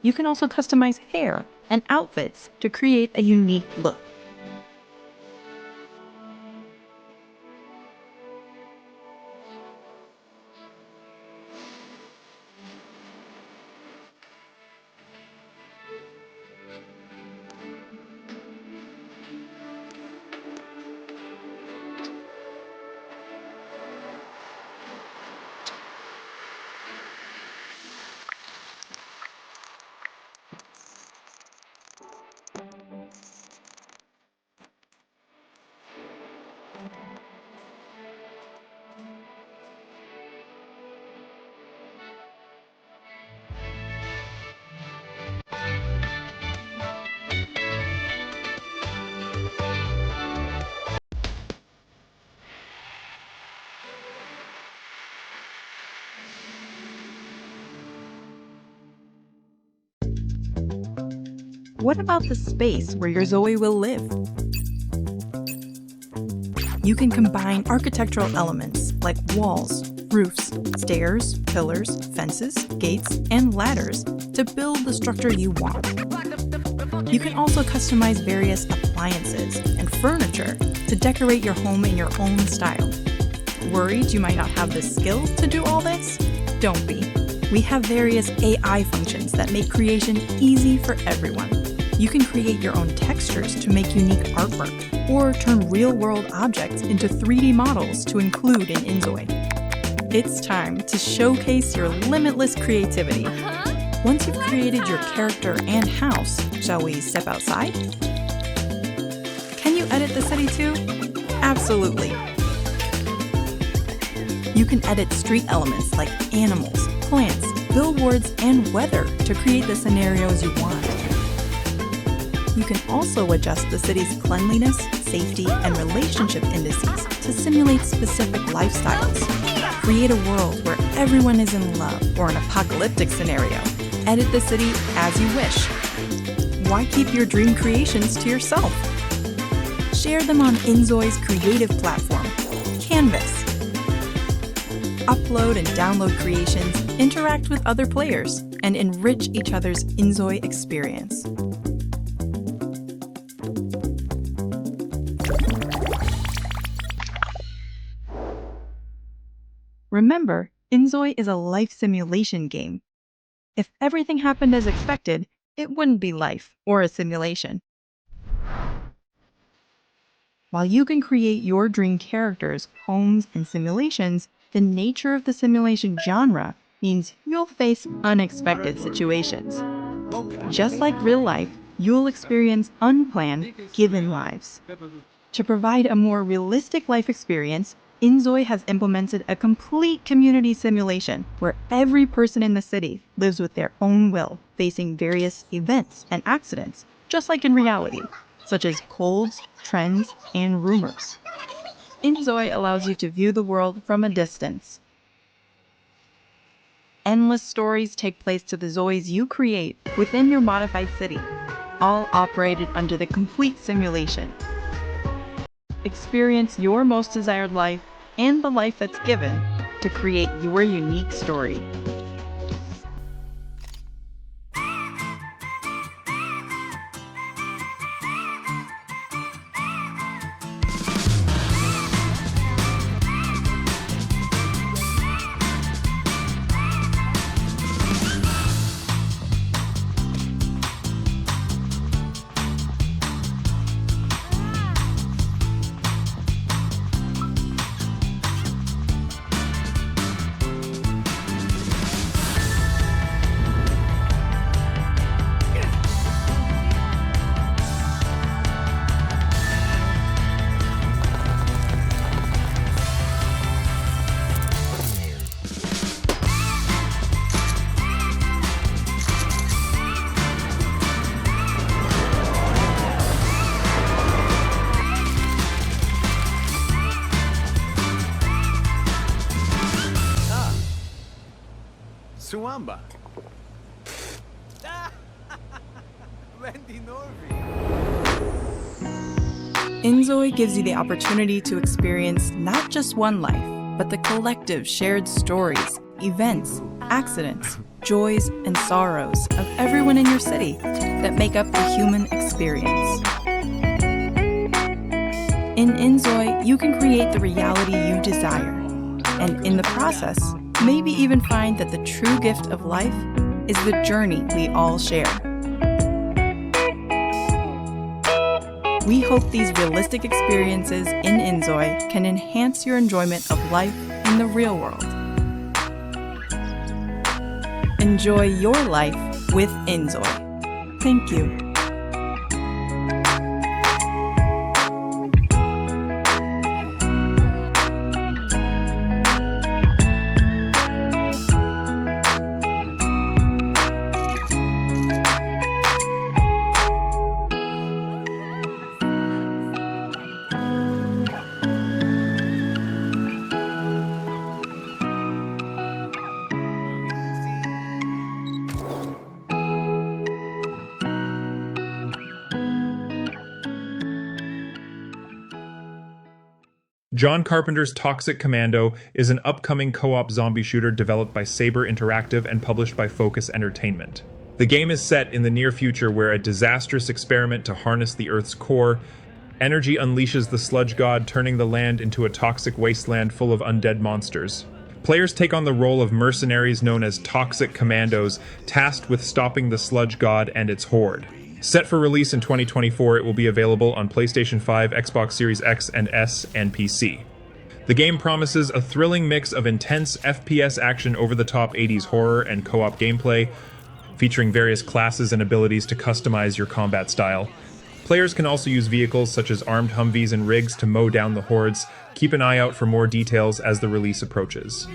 You can also customize hair and outfits to create a unique look. what about the space where your Zoe will live? You can combine architectural elements like walls, roofs, stairs, pillars, fences, gates, and ladders to build the structure you want. You can also customize various appliances and furniture to decorate your home in your own style. Worried you might not have the skill to do all this? Don't be. We have various AI functions that make creation easy for everyone. You can create your own textures to make unique artwork, or turn real-world objects into 3D models to include in inZOI. It's time to showcase your limitless creativity. Once you've created your character and house, shall we step outside? Can you edit the city too? Absolutely. You can edit street elements like animals, plants, billboards, and weather to create the scenarios you want. You can also adjust the city's cleanliness, safety, and relationship indices to simulate specific lifestyles. Create a world where everyone is in love or an apocalyptic scenario. Edit the city as you wish. Why keep your dream creations to yourself? Share them on inZOI's creative platform, Canvas. Upload and download creations, interact with other players, and enrich each other's inZOI experience. Remember, inZOI is a life simulation game. If everything happened as expected, it wouldn't be life or a simulation. While you can create your dream characters, homes, and simulations, the nature of the simulation genre means you'll face unexpected situations. Just like real life, you'll experience unplanned, given lives. To provide a more realistic life experience, inZOI has implemented a complete community simulation where every person in the city lives with their own will, facing various events and accidents, just like in reality, such as colds, trends, and rumors. inZOI allows you to view the world from a distance. Endless stories take place to the Zois you create within your modified city, all operated under the complete simulation. Experience your most desired life and the life that's given to create your unique story. Suamba. inZOI gives you the opportunity to experience not just one life, but the collective shared stories, events, accidents, joys, and sorrows of everyone in your city that make up the human experience. In inZOI, you can create the reality you desire, and in the process, maybe even find that the true gift of life is the journey we all share. We hope these realistic experiences in inZOI can enhance your enjoyment of life in the real world. Enjoy your life with inZOI. Thank you. John Carpenter's Toxic Commando is an upcoming co-op zombie shooter developed by Saber Interactive and published by Focus Entertainment. The game is set in the near future where a disastrous experiment to harness the Earth's core energy unleashes the sludge god, turning the land into a toxic wasteland full of undead monsters. Players take on the role of mercenaries known as Toxic Commandos, tasked with stopping the sludge god and its horde. Set for release in 2024, it will be available on PlayStation 5, Xbox Series X and S, and PC. The game promises a thrilling mix of intense FPS action, over-the-top 80s horror, and co-op gameplay, featuring various classes and abilities to customize your combat style. Players can also use vehicles such as armed Humvees and rigs to mow down the hordes. Keep an eye out for more details as the release approaches.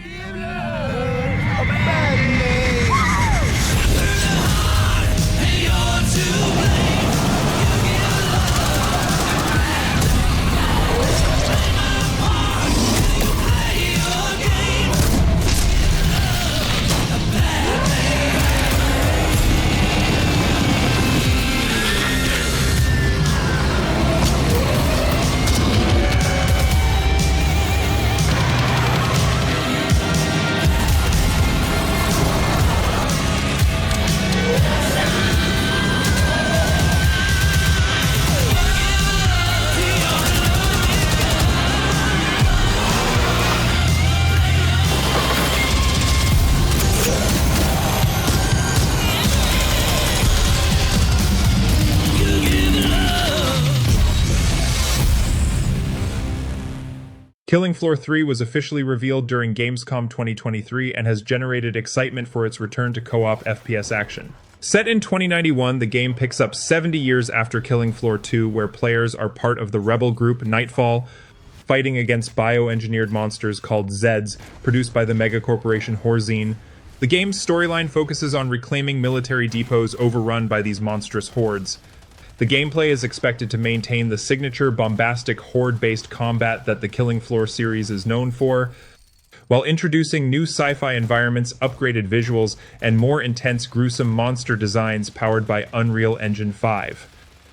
Killing Floor 3 was officially revealed during Gamescom 2023 and has generated excitement for its return to co-op FPS action. Set in 2091, the game picks up 70 years after Killing Floor 2, where players are part of the rebel group Nightfall, fighting against bioengineered monsters called Zeds, produced by the megacorporation Horzine. The game's storyline focuses on reclaiming military depots overrun by these monstrous hordes. The gameplay is expected to maintain the signature bombastic horde-based combat that the Killing Floor series is known for, while introducing new sci-fi environments, upgraded visuals, and more intense gruesome monster designs powered by Unreal Engine 5.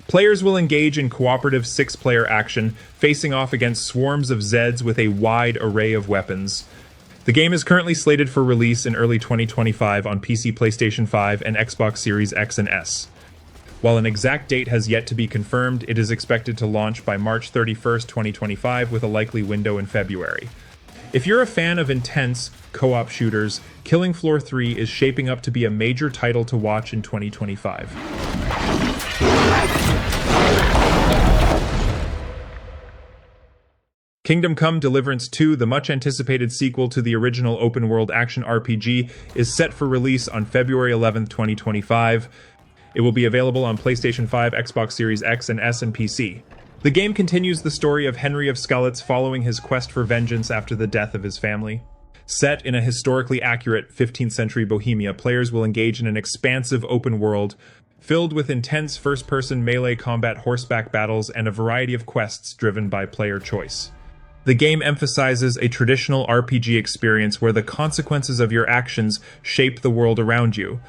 Players will engage in cooperative 6-player action, facing off against swarms of Zeds with a wide array of weapons. The game is currently slated for release in early 2025 on PC, PlayStation 5, and Xbox Series X and S. While an exact date has yet to be confirmed, it is expected to launch by March 31st, 2025, with a likely window in February. If you're a fan of intense co-op shooters, Killing Floor 3 is shaping up to be a major title to watch in 2025. Kingdom Come: Deliverance 2, the much-anticipated sequel to the original open-world action RPG, is set for release on February 11, 2025. It will be available on PlayStation 5, Xbox Series X and S, and PC. The game continues the story of Henry of Skalitz following his quest for vengeance after the death of his family. Set in a historically accurate 15th century Bohemia, players will engage in an expansive open world filled with intense first-person melee combat, horseback battles, and a variety of quests driven by player choice. The game emphasizes a traditional RPG experience where the consequences of your actions shape the world around you.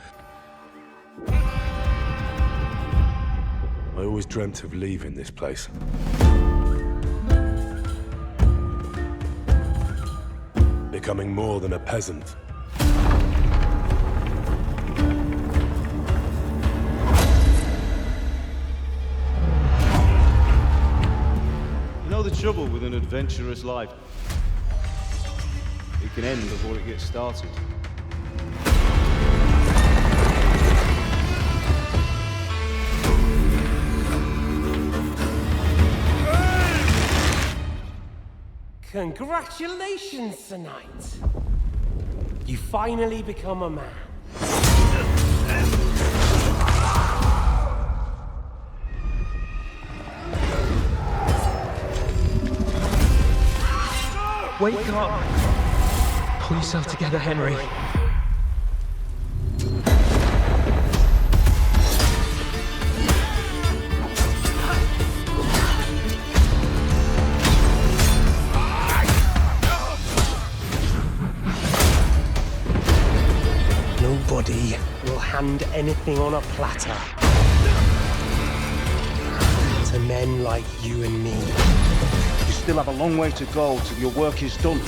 I always dreamt of leaving this place. Becoming more than a peasant. You know the trouble with an adventurous life? It can end before it gets started. Congratulations, Sir Knight. You finally become a man. Wake up! Pull yourself together, Henry. Nobody will hand anything on a platter to men like you and me. still have a long way to go till your work is done.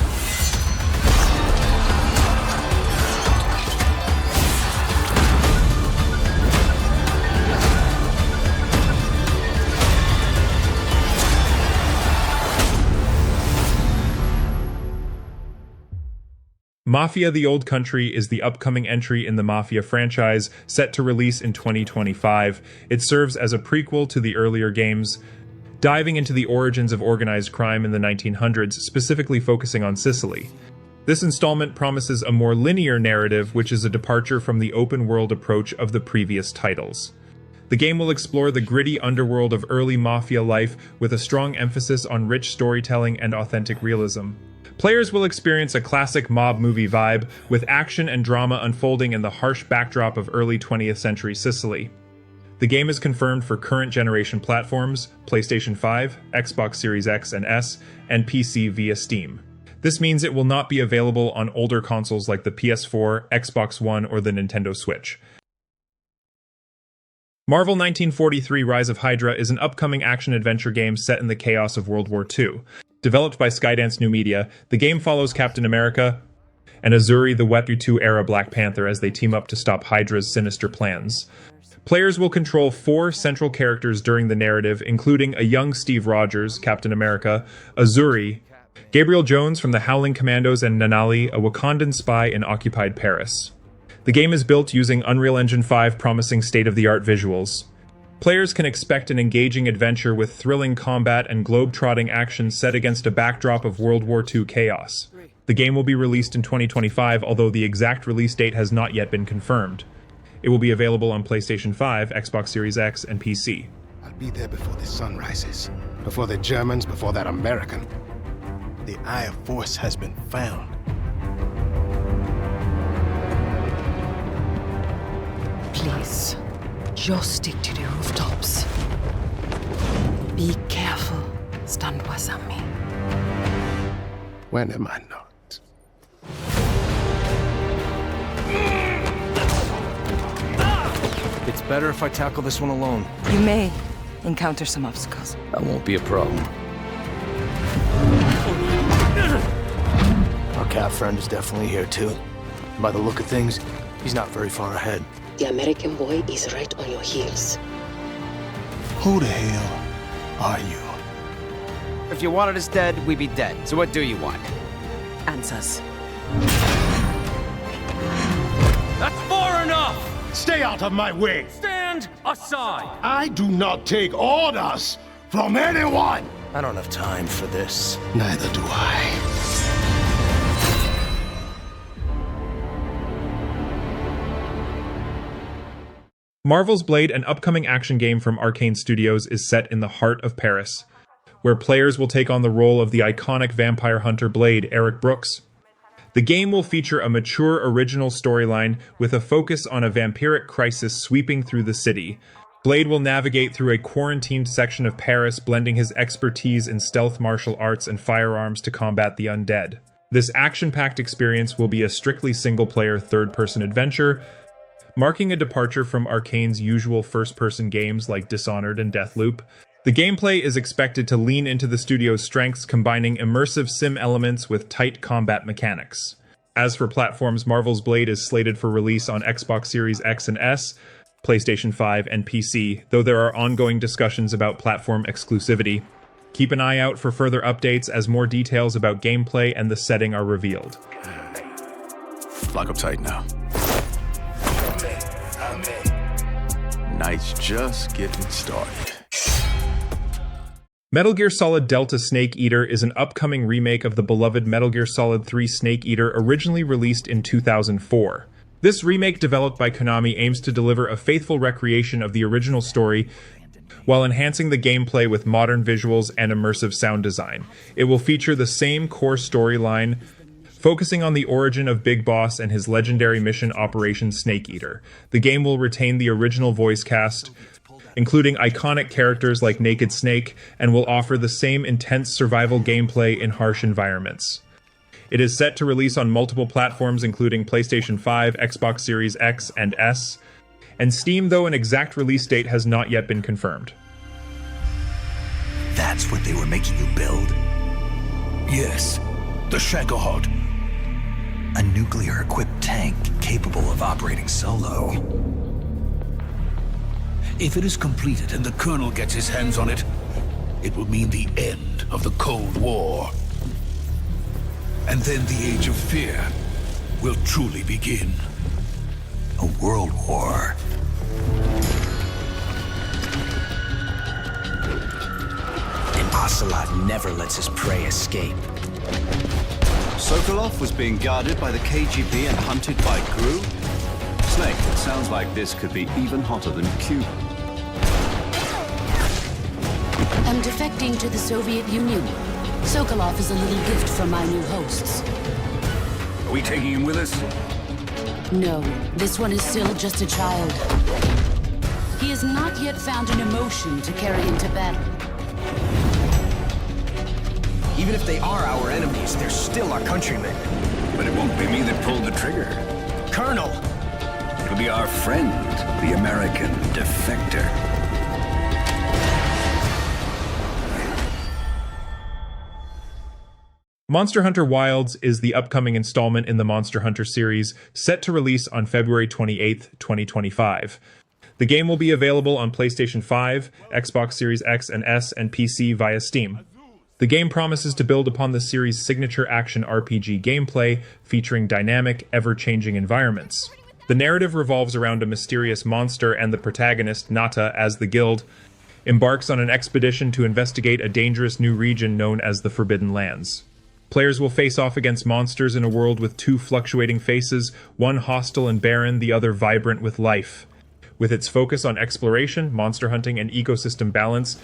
Mafia: The Old Country is the upcoming entry in the Mafia franchise, set to release in 2025. It serves as a prequel to the earlier games, diving into the origins of organized crime in the 1900s, specifically focusing on Sicily. This installment promises a more linear narrative, which is a departure from the open-world approach of the previous titles. The game will explore the gritty underworld of early Mafia life with a strong emphasis on rich storytelling and authentic realism. Players will experience a classic mob movie vibe, with action and drama unfolding in the harsh backdrop of early 20th century Sicily. The game is confirmed for current generation platforms, PlayStation 5, Xbox Series X and S, and PC via Steam. This means it will not be available on older consoles like the PS4, Xbox One, or the Nintendo Switch. Marvel 1943: Rise of Hydra is an upcoming action-adventure game set in the chaos of World War II. Developed by Skydance New Media, the game follows Captain America and Shuri the Wepu-2-era Black Panther as they team up to stop Hydra's sinister plans. Players will control 4 central characters during the narrative, including a young Steve Rogers, Captain America, Shuri, Gabriel Jones from the Howling Commandos, and Nanali, a Wakandan spy in occupied Paris. The game is built using Unreal Engine 5, promising state-of-the-art visuals. Players can expect an engaging adventure with thrilling combat and globe-trotting action set against a backdrop of World War II chaos. The game will be released in 2025, although the exact release date has not yet been confirmed. It will be available on PlayStation 5, Xbox Series X, and PC. I'll be there before the sun rises. Before the Germans, before that American. The Eye of Force has been found. Please, just stick to the rooftops. Be careful, stand wasami. When am I not? It's better if I tackle this one alone. You may encounter some obstacles. That won't be a problem. Our cat friend is definitely here too. By the look of things, he's not very far ahead. The American boy is right on your heels. Who the hell are you? If you wanted us dead, we'd be dead. So what do you want? Answers. That's far enough! Stay out of my way! Stand aside! I do not take orders from anyone! I don't have time for this. Neither do I. Marvel's Blade, an upcoming action game from Arcane Studios, is set in the heart of Paris, where players will take on the role of the iconic vampire hunter Blade, Eric Brooks. The game will feature a mature original storyline with a focus on a vampiric crisis sweeping through the city. Blade will navigate through a quarantined section of Paris, blending his expertise in stealth martial arts and firearms to combat the undead. This action-packed experience will be a strictly single-player third-person adventure, marking a departure from Arcane's usual first-person games like Dishonored and Deathloop. The gameplay is expected to lean into the studio's strengths, combining immersive sim elements with tight combat mechanics. As for platforms, Marvel's Blade is slated for release on Xbox Series X and S, PlayStation 5, and PC, though there are ongoing discussions about platform exclusivity. Keep an eye out for further updates as more details about gameplay and the setting are revealed. Lock up tight now. Night's just getting started. Metal Gear Solid Delta Snake Eater is an upcoming remake of the beloved Metal Gear Solid 3 Snake Eater, originally released in 2004. This remake, developed by Konami, aims to deliver a faithful recreation of the original story while enhancing the gameplay with modern visuals and immersive sound design. It will feature the same core storyline, focusing on the origin of Big Boss and his legendary mission Operation Snake Eater. The game will retain the original voice cast, including iconic characters like Naked Snake, and will offer the same intense survival gameplay in harsh environments. It is set to release on multiple platforms, including PlayStation 5, Xbox Series X and S, and Steam, though an exact release date has not yet been confirmed. That's what they were making you build? Yes, the Shagohod. A nuclear-equipped tank capable of operating solo. If it is completed and the Colonel gets his hands on it, it will mean the end of the Cold War. And then the Age of Fear will truly begin. A world war. An ocelot never lets his prey escape. Sokolov was being guarded by the KGB and hunted by Gru? Snake, it sounds like this could be even hotter than Cuba. I'm defecting to the Soviet Union. Sokolov is a little gift from my new hosts. Are we taking him with us? No, this one is still just a child. He has not yet found an emotion to carry into battle. Even if they are our enemies, they're still our countrymen. But it won't be me that pulled the trigger. Colonel! It'll be our friend, the American defector. Monster Hunter Wilds is the upcoming installment in the Monster Hunter series, set to release on February 28th, 2025. The game will be available on PlayStation 5, Xbox Series X and S, and PC via Steam. The game promises to build upon the series' signature action RPG gameplay, featuring dynamic, ever-changing environments. The narrative revolves around a mysterious monster, and the protagonist, Nata, as the Guild, embarks on an expedition to investigate a dangerous new region known as the Forbidden Lands. Players will face off against monsters in a world with two fluctuating faces, one hostile and barren, the other vibrant with life. With its focus on exploration, monster hunting, and ecosystem balance,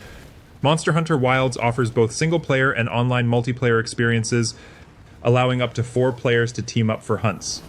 Monster Hunter Wilds offers both single-player and online multiplayer experiences, allowing up to 4 players to team up for hunts.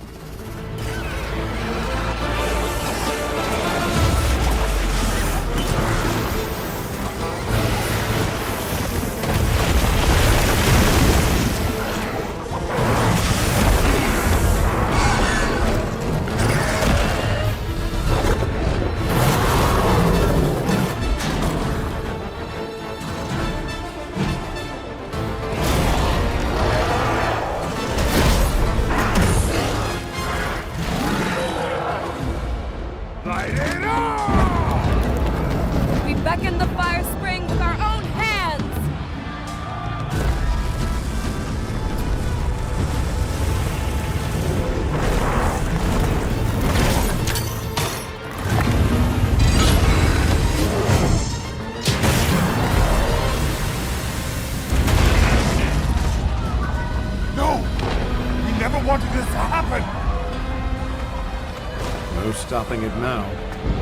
No stopping it now.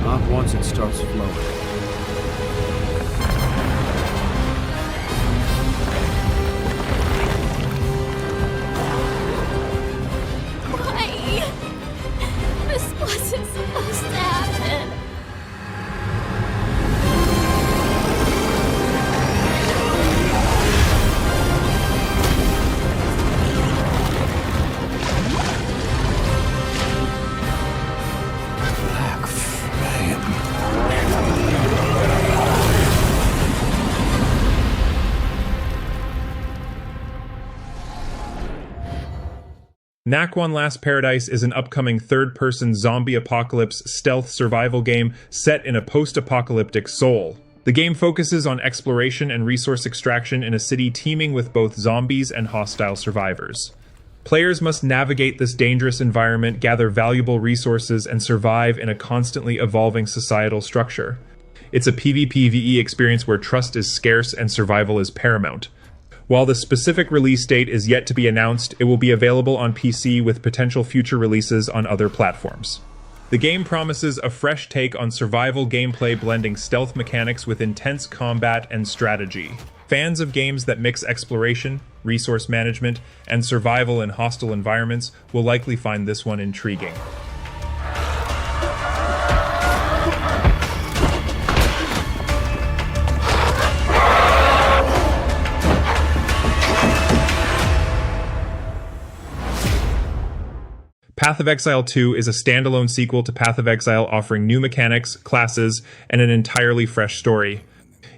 Not once it starts flowing. Why? This wasn't supposed to happen. Nakwon Last Paradise is an upcoming third-person zombie apocalypse stealth survival game set in a post-apocalyptic Seoul. The game focuses on exploration and resource extraction in a city teeming with both zombies and hostile survivors. Players must navigate this dangerous environment, gather valuable resources, and survive in a constantly evolving societal structure. It's a PvPvE experience where trust is scarce and survival is paramount. While the specific release date is yet to be announced, it will be available on PC with potential future releases on other platforms. The game promises a fresh take on survival gameplay, blending stealth mechanics with intense combat and strategy. Fans of games that mix exploration, resource management, and survival in hostile environments will likely find this one intriguing. Path of Exile 2 is a standalone sequel to Path of Exile, offering new mechanics, classes, and an entirely fresh story.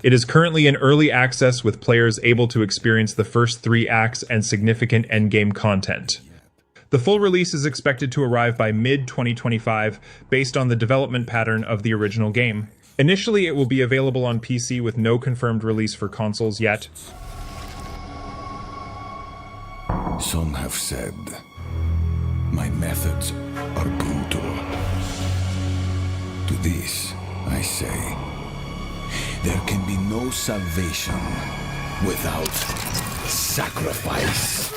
It is currently in early access with players able to experience the first 3 acts and significant endgame content. The full release is expected to arrive by mid-2025 based on the development pattern of the original game. Initially, it will be available on PC with no confirmed release for consoles yet. Some have said my methods are brutal. To this, I say, there can be no salvation without sacrifice.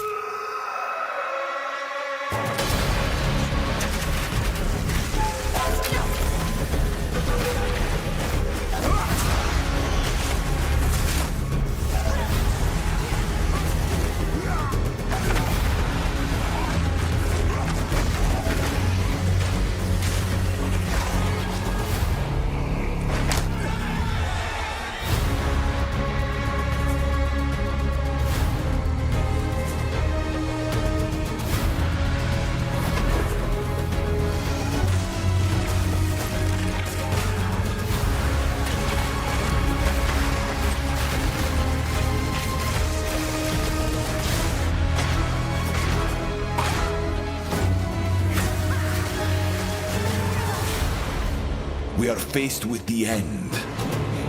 We are faced with the end,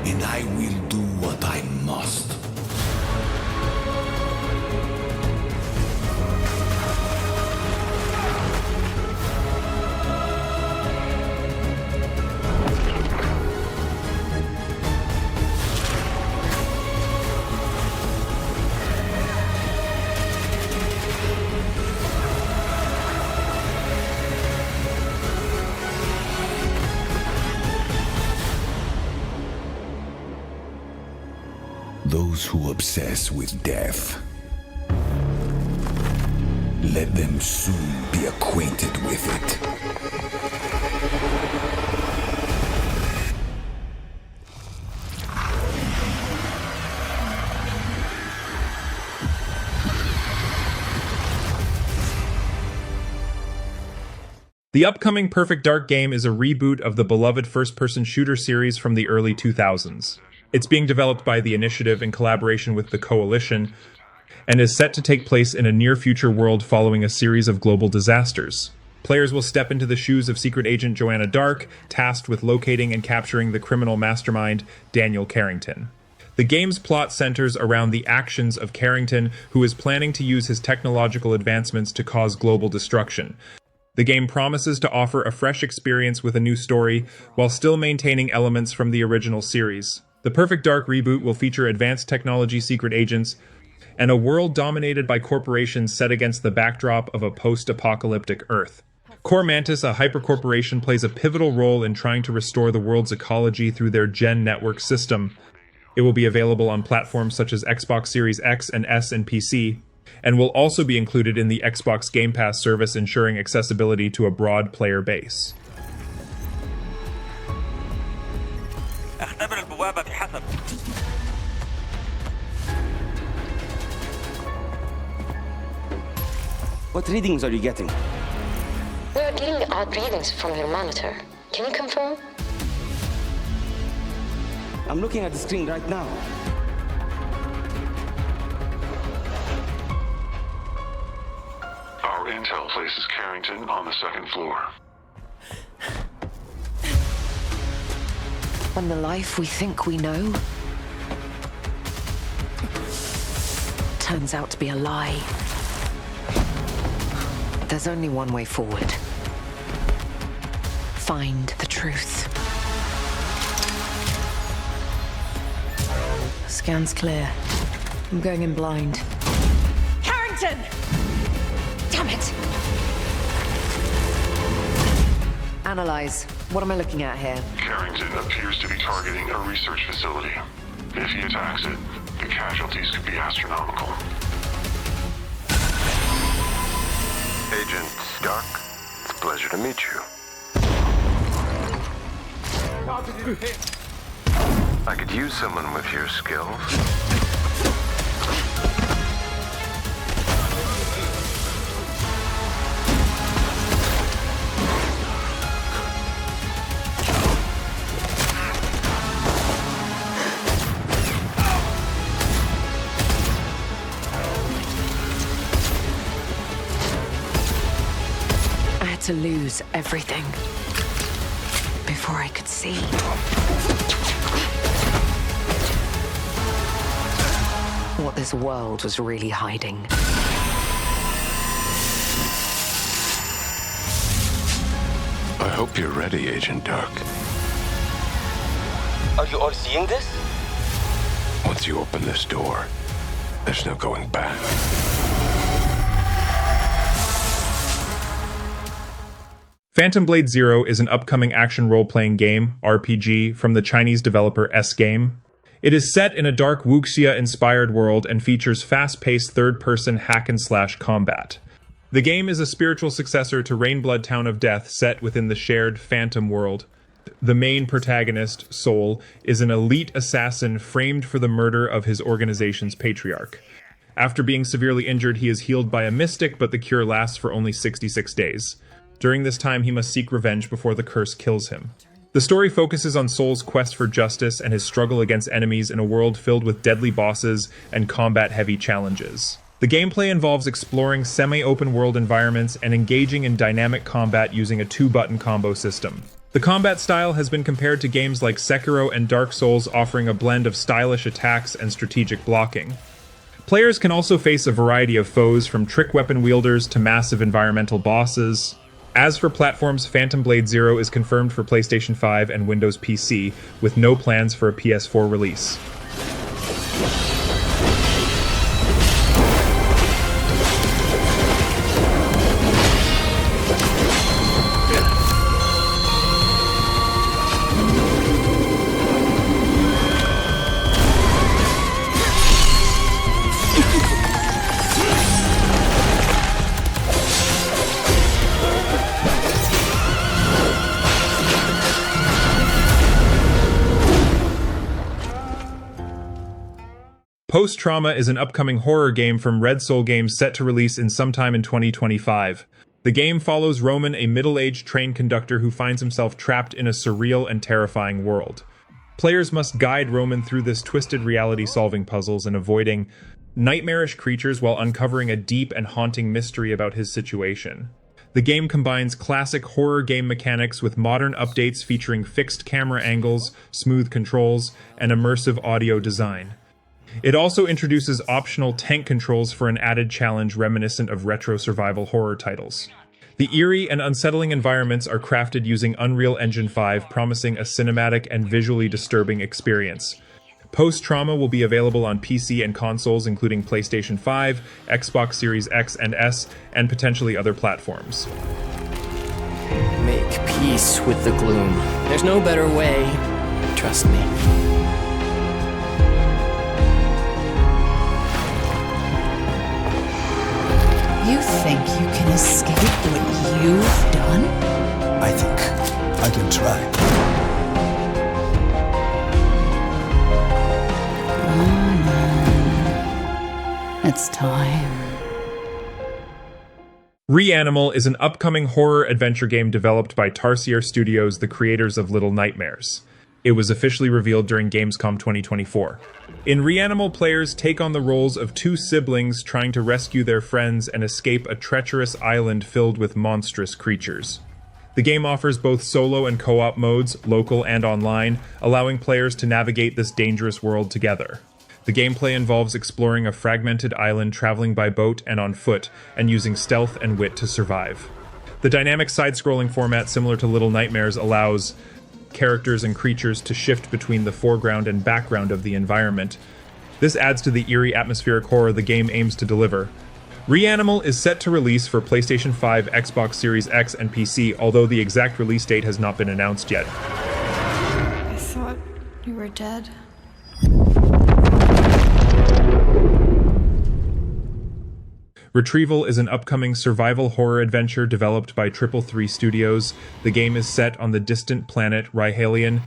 and I will do what I must. Those who obsess with death, let them soon be acquainted with it. The upcoming Perfect Dark game is a reboot of the beloved first-person shooter series from the early 2000s. It's being developed by the Initiative in collaboration with the Coalition, and is set to take place in a near-future world following a series of global disasters. Players will step into the shoes of Secret Agent Joanna Dark, tasked with locating and capturing the criminal mastermind, Daniel Carrington. The game's plot centers around the actions of Carrington, who is planning to use his technological advancements to cause global destruction. The game promises to offer a fresh experience with a new story, while still maintaining elements from the original series. The Perfect Dark reboot will feature advanced technology secret agents and a world dominated by corporations set against the backdrop of a post-apocalyptic Earth. Core Mantis, a hypercorporation, plays a pivotal role in trying to restore the world's ecology through their Gen network system. It will be available on platforms such as Xbox Series X and S and PC, and will also be included in the Xbox Game Pass service, ensuring accessibility to a broad player base. What readings are you getting? We are getting odd readings from your monitor. Can you confirm? I'm looking at the screen right now. Our intel places Carrington on the 2nd floor. On the life we think we know turns out to be a lie. There's only one way forward. Find the truth. Scan's clear. I'm going in blind. Carrington! Damn it! Analyze. What am I looking at here? Carrington appears to be targeting a research facility. If he attacks it, the casualties could be astronomical. Agent Stark, it's a pleasure to meet you. I could use someone with your skills. to lose everything before I could see. What this world was really hiding. I hope you're ready, Agent Dark. Are you all seeing this? Once you open this door, there's no going back. Phantom Blade Zero is an upcoming action role-playing game, RPG, from the Chinese developer S-Game. It is set in a dark wuxia-inspired world and features fast-paced third-person hack-and-slash combat. The game is a spiritual successor to Rainblood Town of Death set within the shared Phantom world. The main protagonist, Soul, is an elite assassin framed for the murder of his organization's patriarch. After being severely injured, he is healed by a mystic, but the cure lasts for only 66 days. During this time, he must seek revenge before the curse kills him. The story focuses on Soul's quest for justice and his struggle against enemies in a world filled with deadly bosses and combat-heavy challenges. The gameplay involves exploring semi-open world environments and engaging in dynamic combat using a 2-button combo system. The combat style has been compared to games like Sekiro and Dark Souls, offering a blend of stylish attacks and strategic blocking. Players can also face a variety of foes, from trick weapon wielders to massive environmental bosses. As for platforms, Phantom Blade Zero is confirmed for PlayStation 5 and Windows PC, with no plans for a PS4 release. Post-Trauma is an upcoming horror game from Red Soul Games set to release in sometime in 2025. The game follows Roman, a middle-aged train conductor who finds himself trapped in a surreal and terrifying world. Players must guide Roman through this twisted reality-solving puzzles and avoiding nightmarish creatures while uncovering a deep and haunting mystery about his situation. The game combines classic horror game mechanics with modern updates featuring fixed camera angles, smooth controls, and immersive audio design. It also introduces optional tank controls for an added challenge reminiscent of retro survival horror titles. The eerie and unsettling environments are crafted using Unreal Engine 5, promising a cinematic and visually disturbing experience. Post-Trauma will be available on PC and consoles including PlayStation 5, Xbox Series X and S, and potentially other platforms. Make peace with the gloom. There's no better way. Trust me. You think you can escape what you've done? I think I can try. It's time. REANIMAL is an upcoming horror adventure game developed by Tarsier Studios, the creators of Little Nightmares. It was officially revealed during Gamescom 2024. In REANIMAL, players take on the roles of two siblings trying to rescue their friends and escape a treacherous island filled with monstrous creatures. The game offers both solo and co-op modes, local and online, allowing players to navigate this dangerous world together. The gameplay involves exploring a fragmented island, traveling by boat and on foot, and using stealth and wit to survive. The dynamic side-scrolling format similar to Little Nightmares allows characters and creatures to shift between the foreground and background of the environment. This adds to the eerie atmospheric horror the game aims to deliver. REANIMAL is set to release for PlayStation 5, Xbox Series X, and PC, although the exact release date has not been announced yet. I thought you were dead. Retrieval is an upcoming survival horror adventure developed by 333 Studios. The game is set on the distant planet Rhyhalion,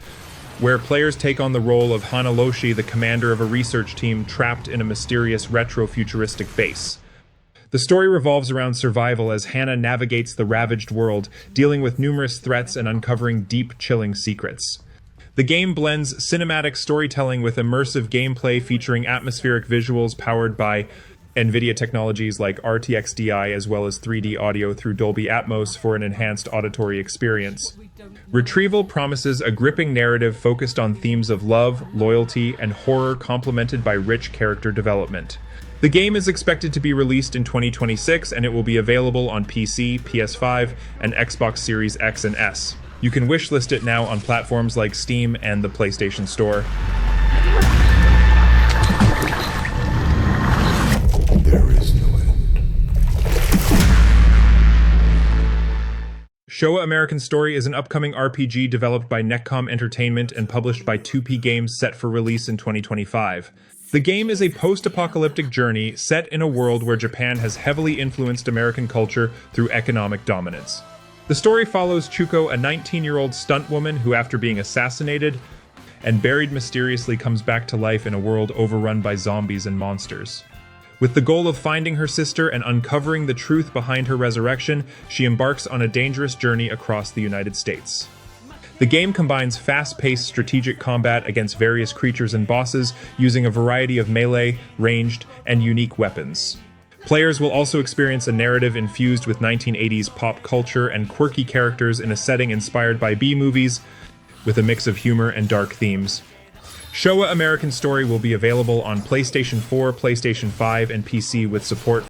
where players take on the role of Hanaloshi, the commander of a research team trapped in a mysterious retro-futuristic base. The story revolves around survival as Hannah navigates the ravaged world, dealing with numerous threats and uncovering deep, chilling secrets. The game blends cinematic storytelling with immersive gameplay featuring atmospheric visuals powered by NVIDIA technologies like RTX DI as well as 3D audio through Dolby Atmos for an enhanced auditory experience. Retrieval promises a gripping narrative focused on themes of love, loyalty, and horror complemented by rich character development. The game is expected to be released in 2026 and it will be available on PC, PS5, and Xbox Series X and S. You can wishlist it now on platforms like Steam and the PlayStation Store. There is no end. Showa American Story is an upcoming RPG developed by Nakwon Entertainment and published by 2P Games set for release in 2025. The game is a post-apocalyptic journey set in a world where Japan has heavily influenced American culture through economic dominance. The story follows Chuko, a 19-year-old stunt woman who, after being assassinated and buried mysteriously, comes back to life in a world overrun by zombies and monsters. With the goal of finding her sister and uncovering the truth behind her resurrection, she embarks on a dangerous journey across the United States. The game combines fast-paced strategic combat against various creatures and bosses using a variety of melee, ranged, and unique weapons. Players will also experience a narrative infused with 1980s pop culture and quirky characters in a setting inspired by B-movies, with a mix of humor and dark themes. Showa American Story will be available on PlayStation 4, PlayStation 5, and PC with support.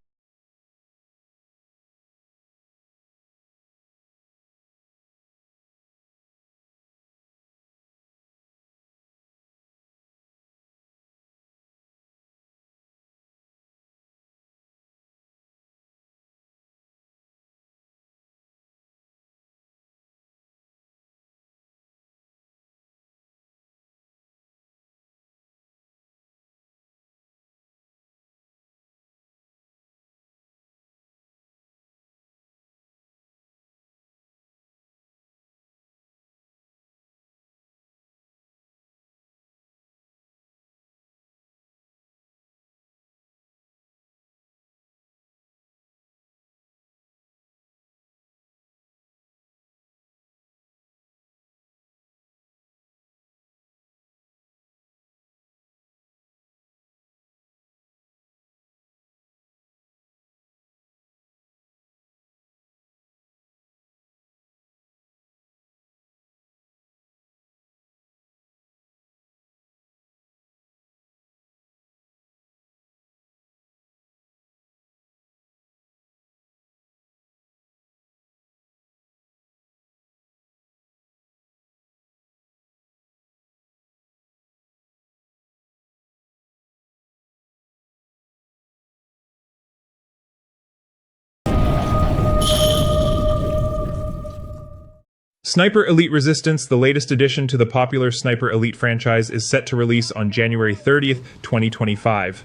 Sniper Elite Resistance, the latest addition to the popular Sniper Elite franchise, is set to release on January 30th, 2025.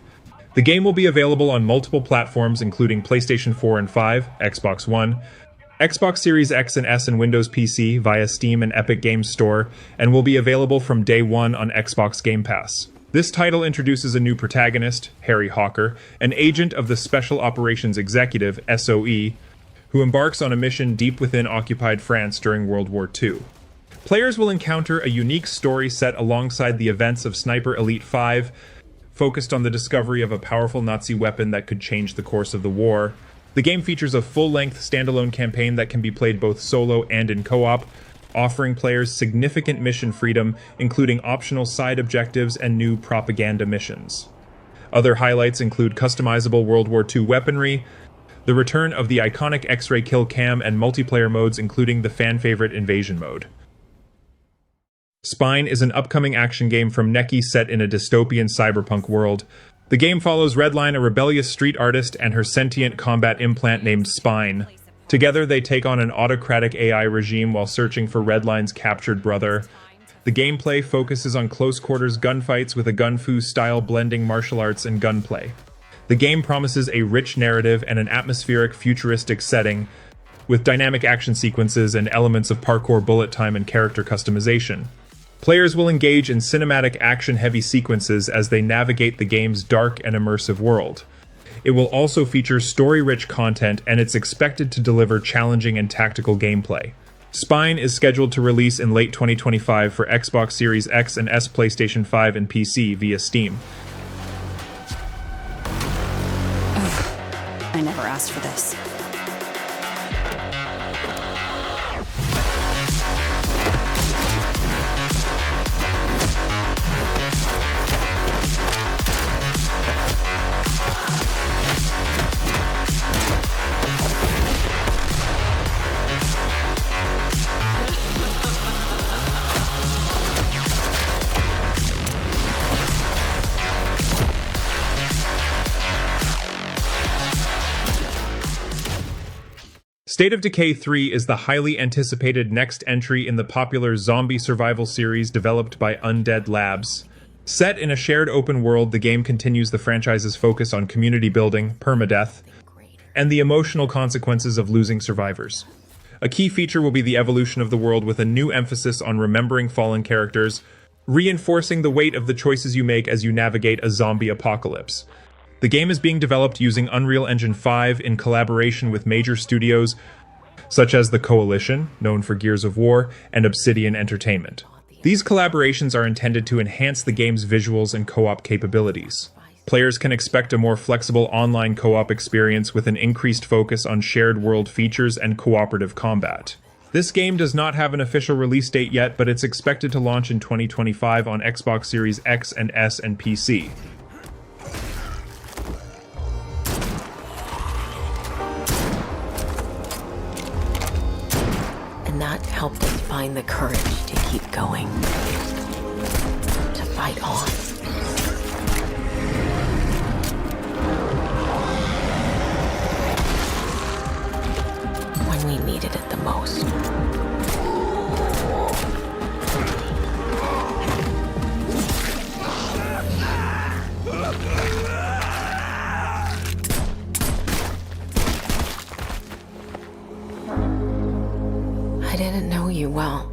The game will be available on multiple platforms including PlayStation 4 and 5, Xbox One, Xbox Series X and S and Windows PC via Steam and Epic Games Store, and will be available from day one on Xbox Game Pass. This title introduces a new protagonist, Harry Hawker, an agent of the Special Operations Executive, SOE, who embarks on a mission deep within occupied France during World War II. Players will encounter a unique story set alongside the events of Sniper Elite 5, focused on the discovery of a powerful Nazi weapon that could change the course of the war. The game features a full-length standalone campaign that can be played both solo and in co-op, offering players significant mission freedom, including optional side objectives and new propaganda missions. Other highlights include customizable World War II weaponry, the return of the iconic X-ray kill cam, and multiplayer modes including the fan-favorite Invasion mode. Spine is an upcoming action game from Neki set in a dystopian cyberpunk world. The game follows Redline, a rebellious street artist, and her sentient combat implant named Spine. Together they take on an autocratic AI regime while searching for Redline's captured brother. The gameplay focuses on close-quarters gunfights with a gun-fu style blending martial arts and gunplay. The game promises a rich narrative and an atmospheric, futuristic setting, with dynamic action sequences and elements of parkour, bullet time, and character customization. Players will engage in cinematic action-heavy sequences as they navigate the game's dark and immersive world. It will also feature story-rich content, and it's expected to deliver challenging and tactical gameplay. Spine is scheduled to release in late 2025 for Xbox Series X and S, PlayStation 5, and PC via Steam. never asked for this. State of Decay 3 is the highly anticipated next entry in the popular zombie survival series developed by Undead Labs. Set in a shared open world, the game continues the franchise's focus on community building, permadeath, and the emotional consequences of losing survivors. A key feature will be the evolution of the world with a new emphasis on remembering fallen characters, reinforcing the weight of the choices you make as you navigate a zombie apocalypse. The game is being developed using Unreal Engine 5 in collaboration with major studios such as the Coalition, known for Gears of War, and Obsidian Entertainment. These collaborations are intended to enhance the game's visuals and co-op capabilities. Players can expect a more flexible online co-op experience with an increased focus on shared world features and cooperative combat. This game does not have an official release date yet, but it's expected to launch in 2025 on Xbox Series X and S and PC. And that helped us find the courage to keep going. To fight on. When we needed it the most. I didn't know you well.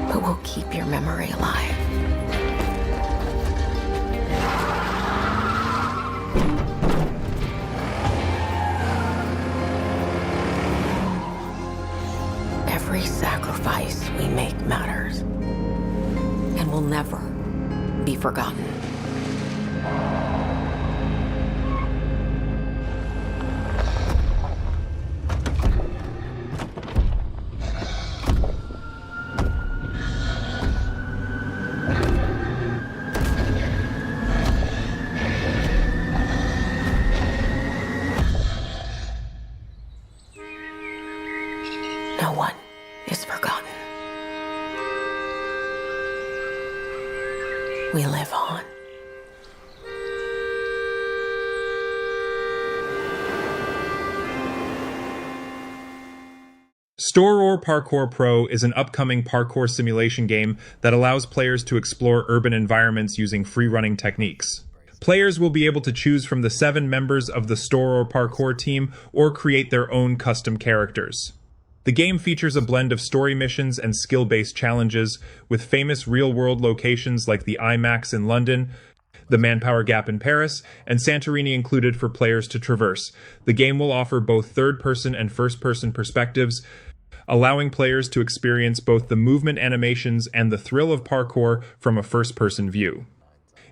But we'll keep your memory alive. Every sacrifice we make matters and will never be forgotten. No one is forgotten. We live on. STORROR Parkour Pro is an upcoming parkour simulation game that allows players to explore urban environments using free-running techniques. Players will be able to choose from the 7 members of the STORROR Parkour team or create their own custom characters. The game features a blend of story missions and skill-based challenges, with famous real-world locations like the IMAX in London, the Manpower Gap in Paris, and Santorini included for players to traverse. The game will offer both third-person and first-person perspectives, allowing players to experience both the movement animations and the thrill of parkour from a first-person view.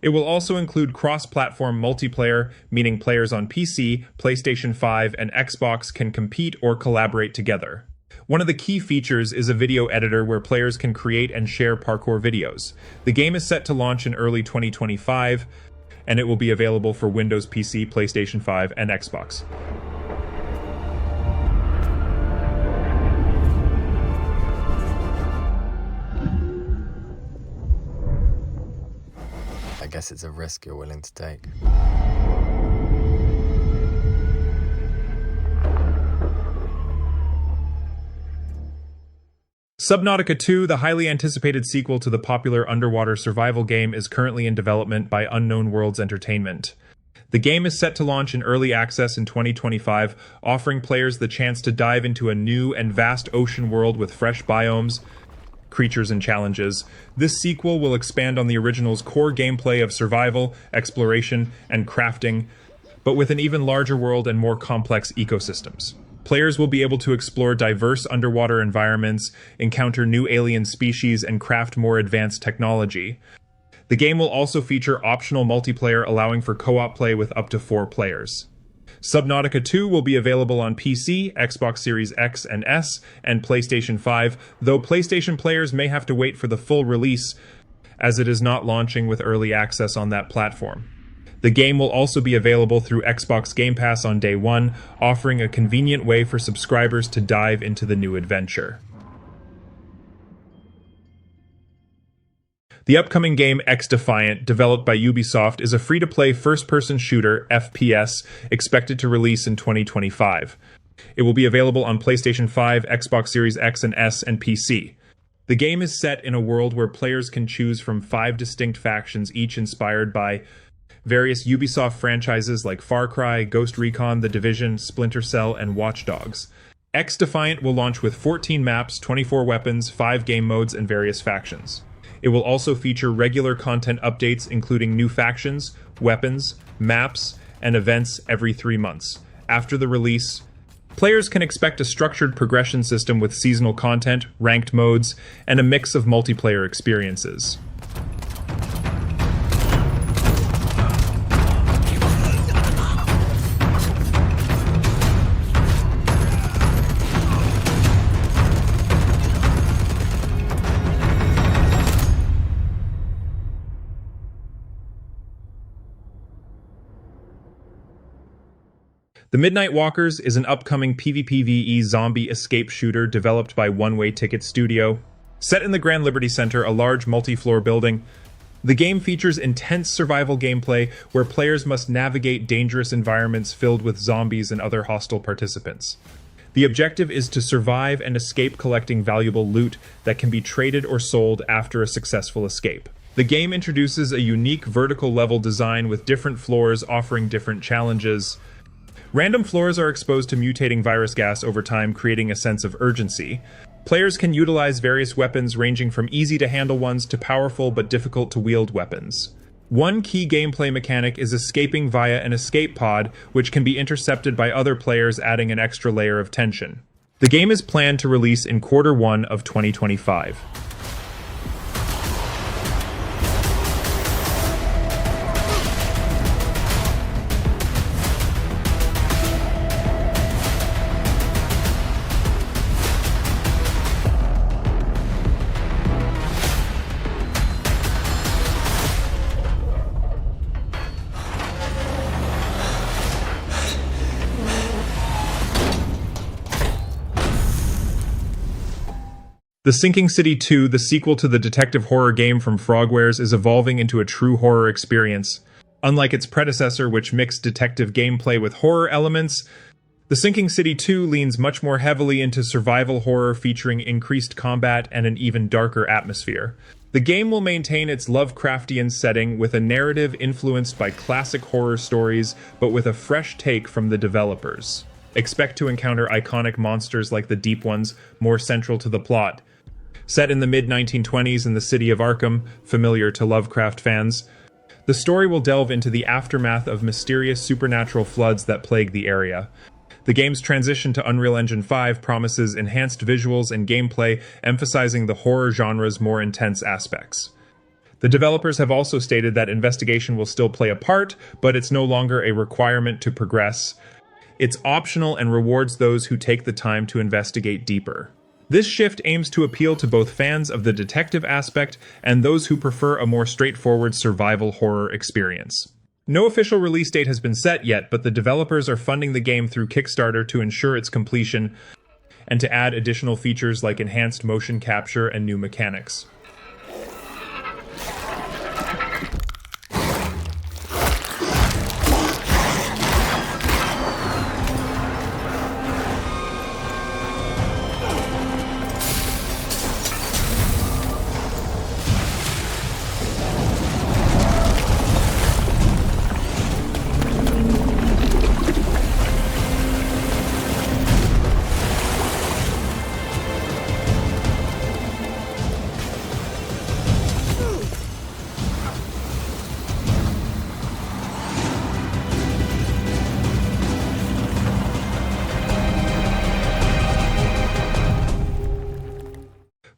It will also include cross-platform multiplayer, meaning players on PC, PlayStation 5, and Xbox can compete or collaborate together. One of the key features is a video editor where players can create and share parkour videos. The game is set to launch in early 2025, and it will be available for Windows PC, PlayStation 5, and Xbox. I guess it's a risk you're willing to take. Subnautica 2, the highly anticipated sequel to the popular underwater survival game, is currently in development by Unknown Worlds Entertainment. The game is set to launch in early access in 2025, offering players the chance to dive into a new and vast ocean world with fresh biomes, creatures, and challenges. This sequel will expand on the original's core gameplay of survival, exploration, and crafting, but with an even larger world and more complex ecosystems. Players will be able to explore diverse underwater environments, encounter new alien species, and craft more advanced technology. The game will also feature optional multiplayer allowing for co-op play with up to 4 players. Subnautica 2 will be available on PC, Xbox Series X and S, and PlayStation 5, though PlayStation players may have to wait for the full release, as it is not launching with early access on that platform. The game will also be available through Xbox Game Pass on day 1, offering a convenient way for subscribers to dive into the new adventure. The upcoming game X-Defiant, developed by Ubisoft, is a free-to-play first-person shooter, FPS, expected to release in 2025. It will be available on PlayStation 5, Xbox Series X and S, and PC. The game is set in a world where players can choose from 5 distinct factions, each inspired by various Ubisoft franchises like Far Cry, Ghost Recon, The Division, Splinter Cell, and Watch Dogs. X-Defiant will launch with 14 maps, 24 weapons, 5 game modes, and various factions. It will also feature regular content updates including new factions, weapons, maps, and events every 3 months. After the release, players can expect a structured progression system with seasonal content, ranked modes, and a mix of multiplayer experiences. The Midnight Walkers is an upcoming PvPvE zombie escape shooter developed by One Way Ticket Studio. Set in the Grand Liberty Center, a large multi-floor building, the game features intense survival gameplay where players must navigate dangerous environments filled with zombies and other hostile participants. The objective is to survive and escape collecting valuable loot that can be traded or sold after a successful escape. The game introduces a unique vertical level design with different floors offering different challenges. Random floors are exposed to mutating virus gas over time, creating a sense of urgency. Players can utilize various weapons ranging from easy-to-handle ones to powerful but difficult-to-wield weapons. One key gameplay mechanic is escaping via an escape pod, which can be intercepted by other players, adding an extra layer of tension. The game is planned to release in Q1 of 2025. The Sinking City 2, the sequel to the detective horror game from Frogwares, is evolving into a true horror experience. Unlike its predecessor, which mixed detective gameplay with horror elements, The Sinking City 2 leans much more heavily into survival horror, featuring increased combat and an even darker atmosphere. The game will maintain its Lovecraftian setting with a narrative influenced by classic horror stories, but with a fresh take from the developers. Expect to encounter iconic monsters like the Deep Ones, more central to the plot. Set in the mid-1920s in the city of Arkham, familiar to Lovecraft fans, the story will delve into the aftermath of mysterious supernatural floods that plague the area. The game's transition to Unreal Engine 5 promises enhanced visuals and gameplay, emphasizing the horror genre's more intense aspects. The developers have also stated that investigation will still play a part, but it's no longer a requirement to progress. It's optional and rewards those who take the time to investigate deeper. This shift aims to appeal to both fans of the detective aspect and those who prefer a more straightforward survival horror experience. No official release date has been set yet, but the developers are funding the game through Kickstarter to ensure its completion and to add additional features like enhanced motion capture and new mechanics.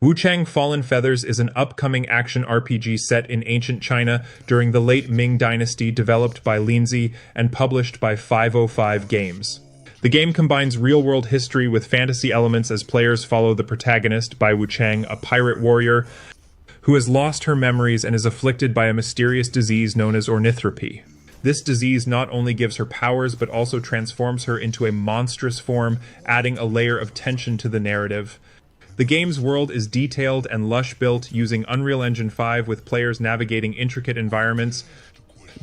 Wuchang Fallen Feathers is an upcoming action RPG set in ancient China during the late Ming Dynasty, developed by Linzi and published by 505 Games. The game combines real-world history with fantasy elements as players follow the protagonist, Bai Wuchang, a pirate warrior who has lost her memories and is afflicted by a mysterious disease known as ornithropy. This disease not only gives her powers, but also transforms her into a monstrous form, adding a layer of tension to the narrative. The game's world is detailed and lush-built using Unreal Engine 5, with players navigating intricate environments,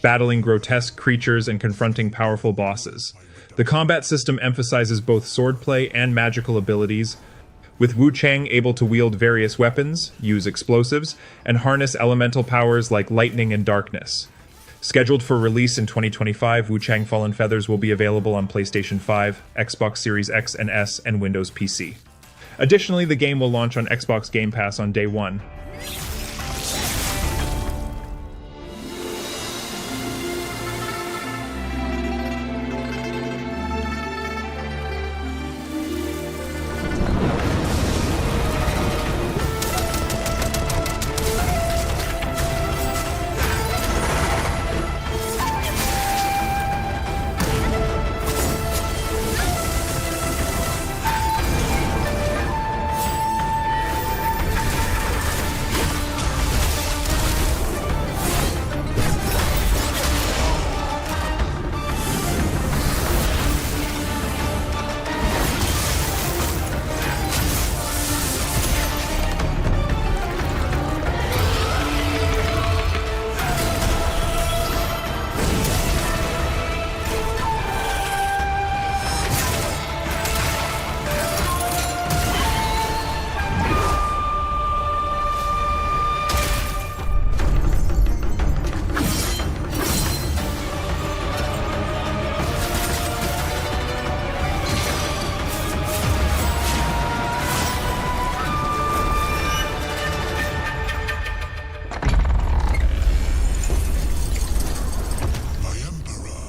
battling grotesque creatures, and confronting powerful bosses. The combat system emphasizes both swordplay and magical abilities, with Wuchang able to wield various weapons, use explosives, and harness elemental powers like lightning and darkness. Scheduled for release in 2025, Wuchang Fallen Feathers will be available on PlayStation 5, Xbox Series X and S, and Windows PC. Additionally, the game will launch on Xbox Game Pass on day one.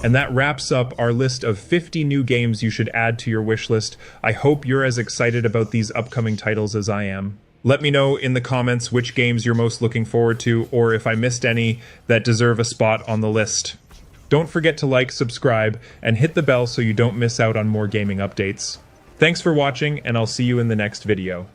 And that wraps up our list of 50 new games you should add to your wish list. I hope you're as excited about these upcoming titles as I am. Let me know in the comments which games you're most looking forward to, or if I missed any that deserve a spot on the list. Don't forget to like, subscribe, and hit the bell so you don't miss out on more gaming updates. Thanks for watching, and I'll see you in the next video.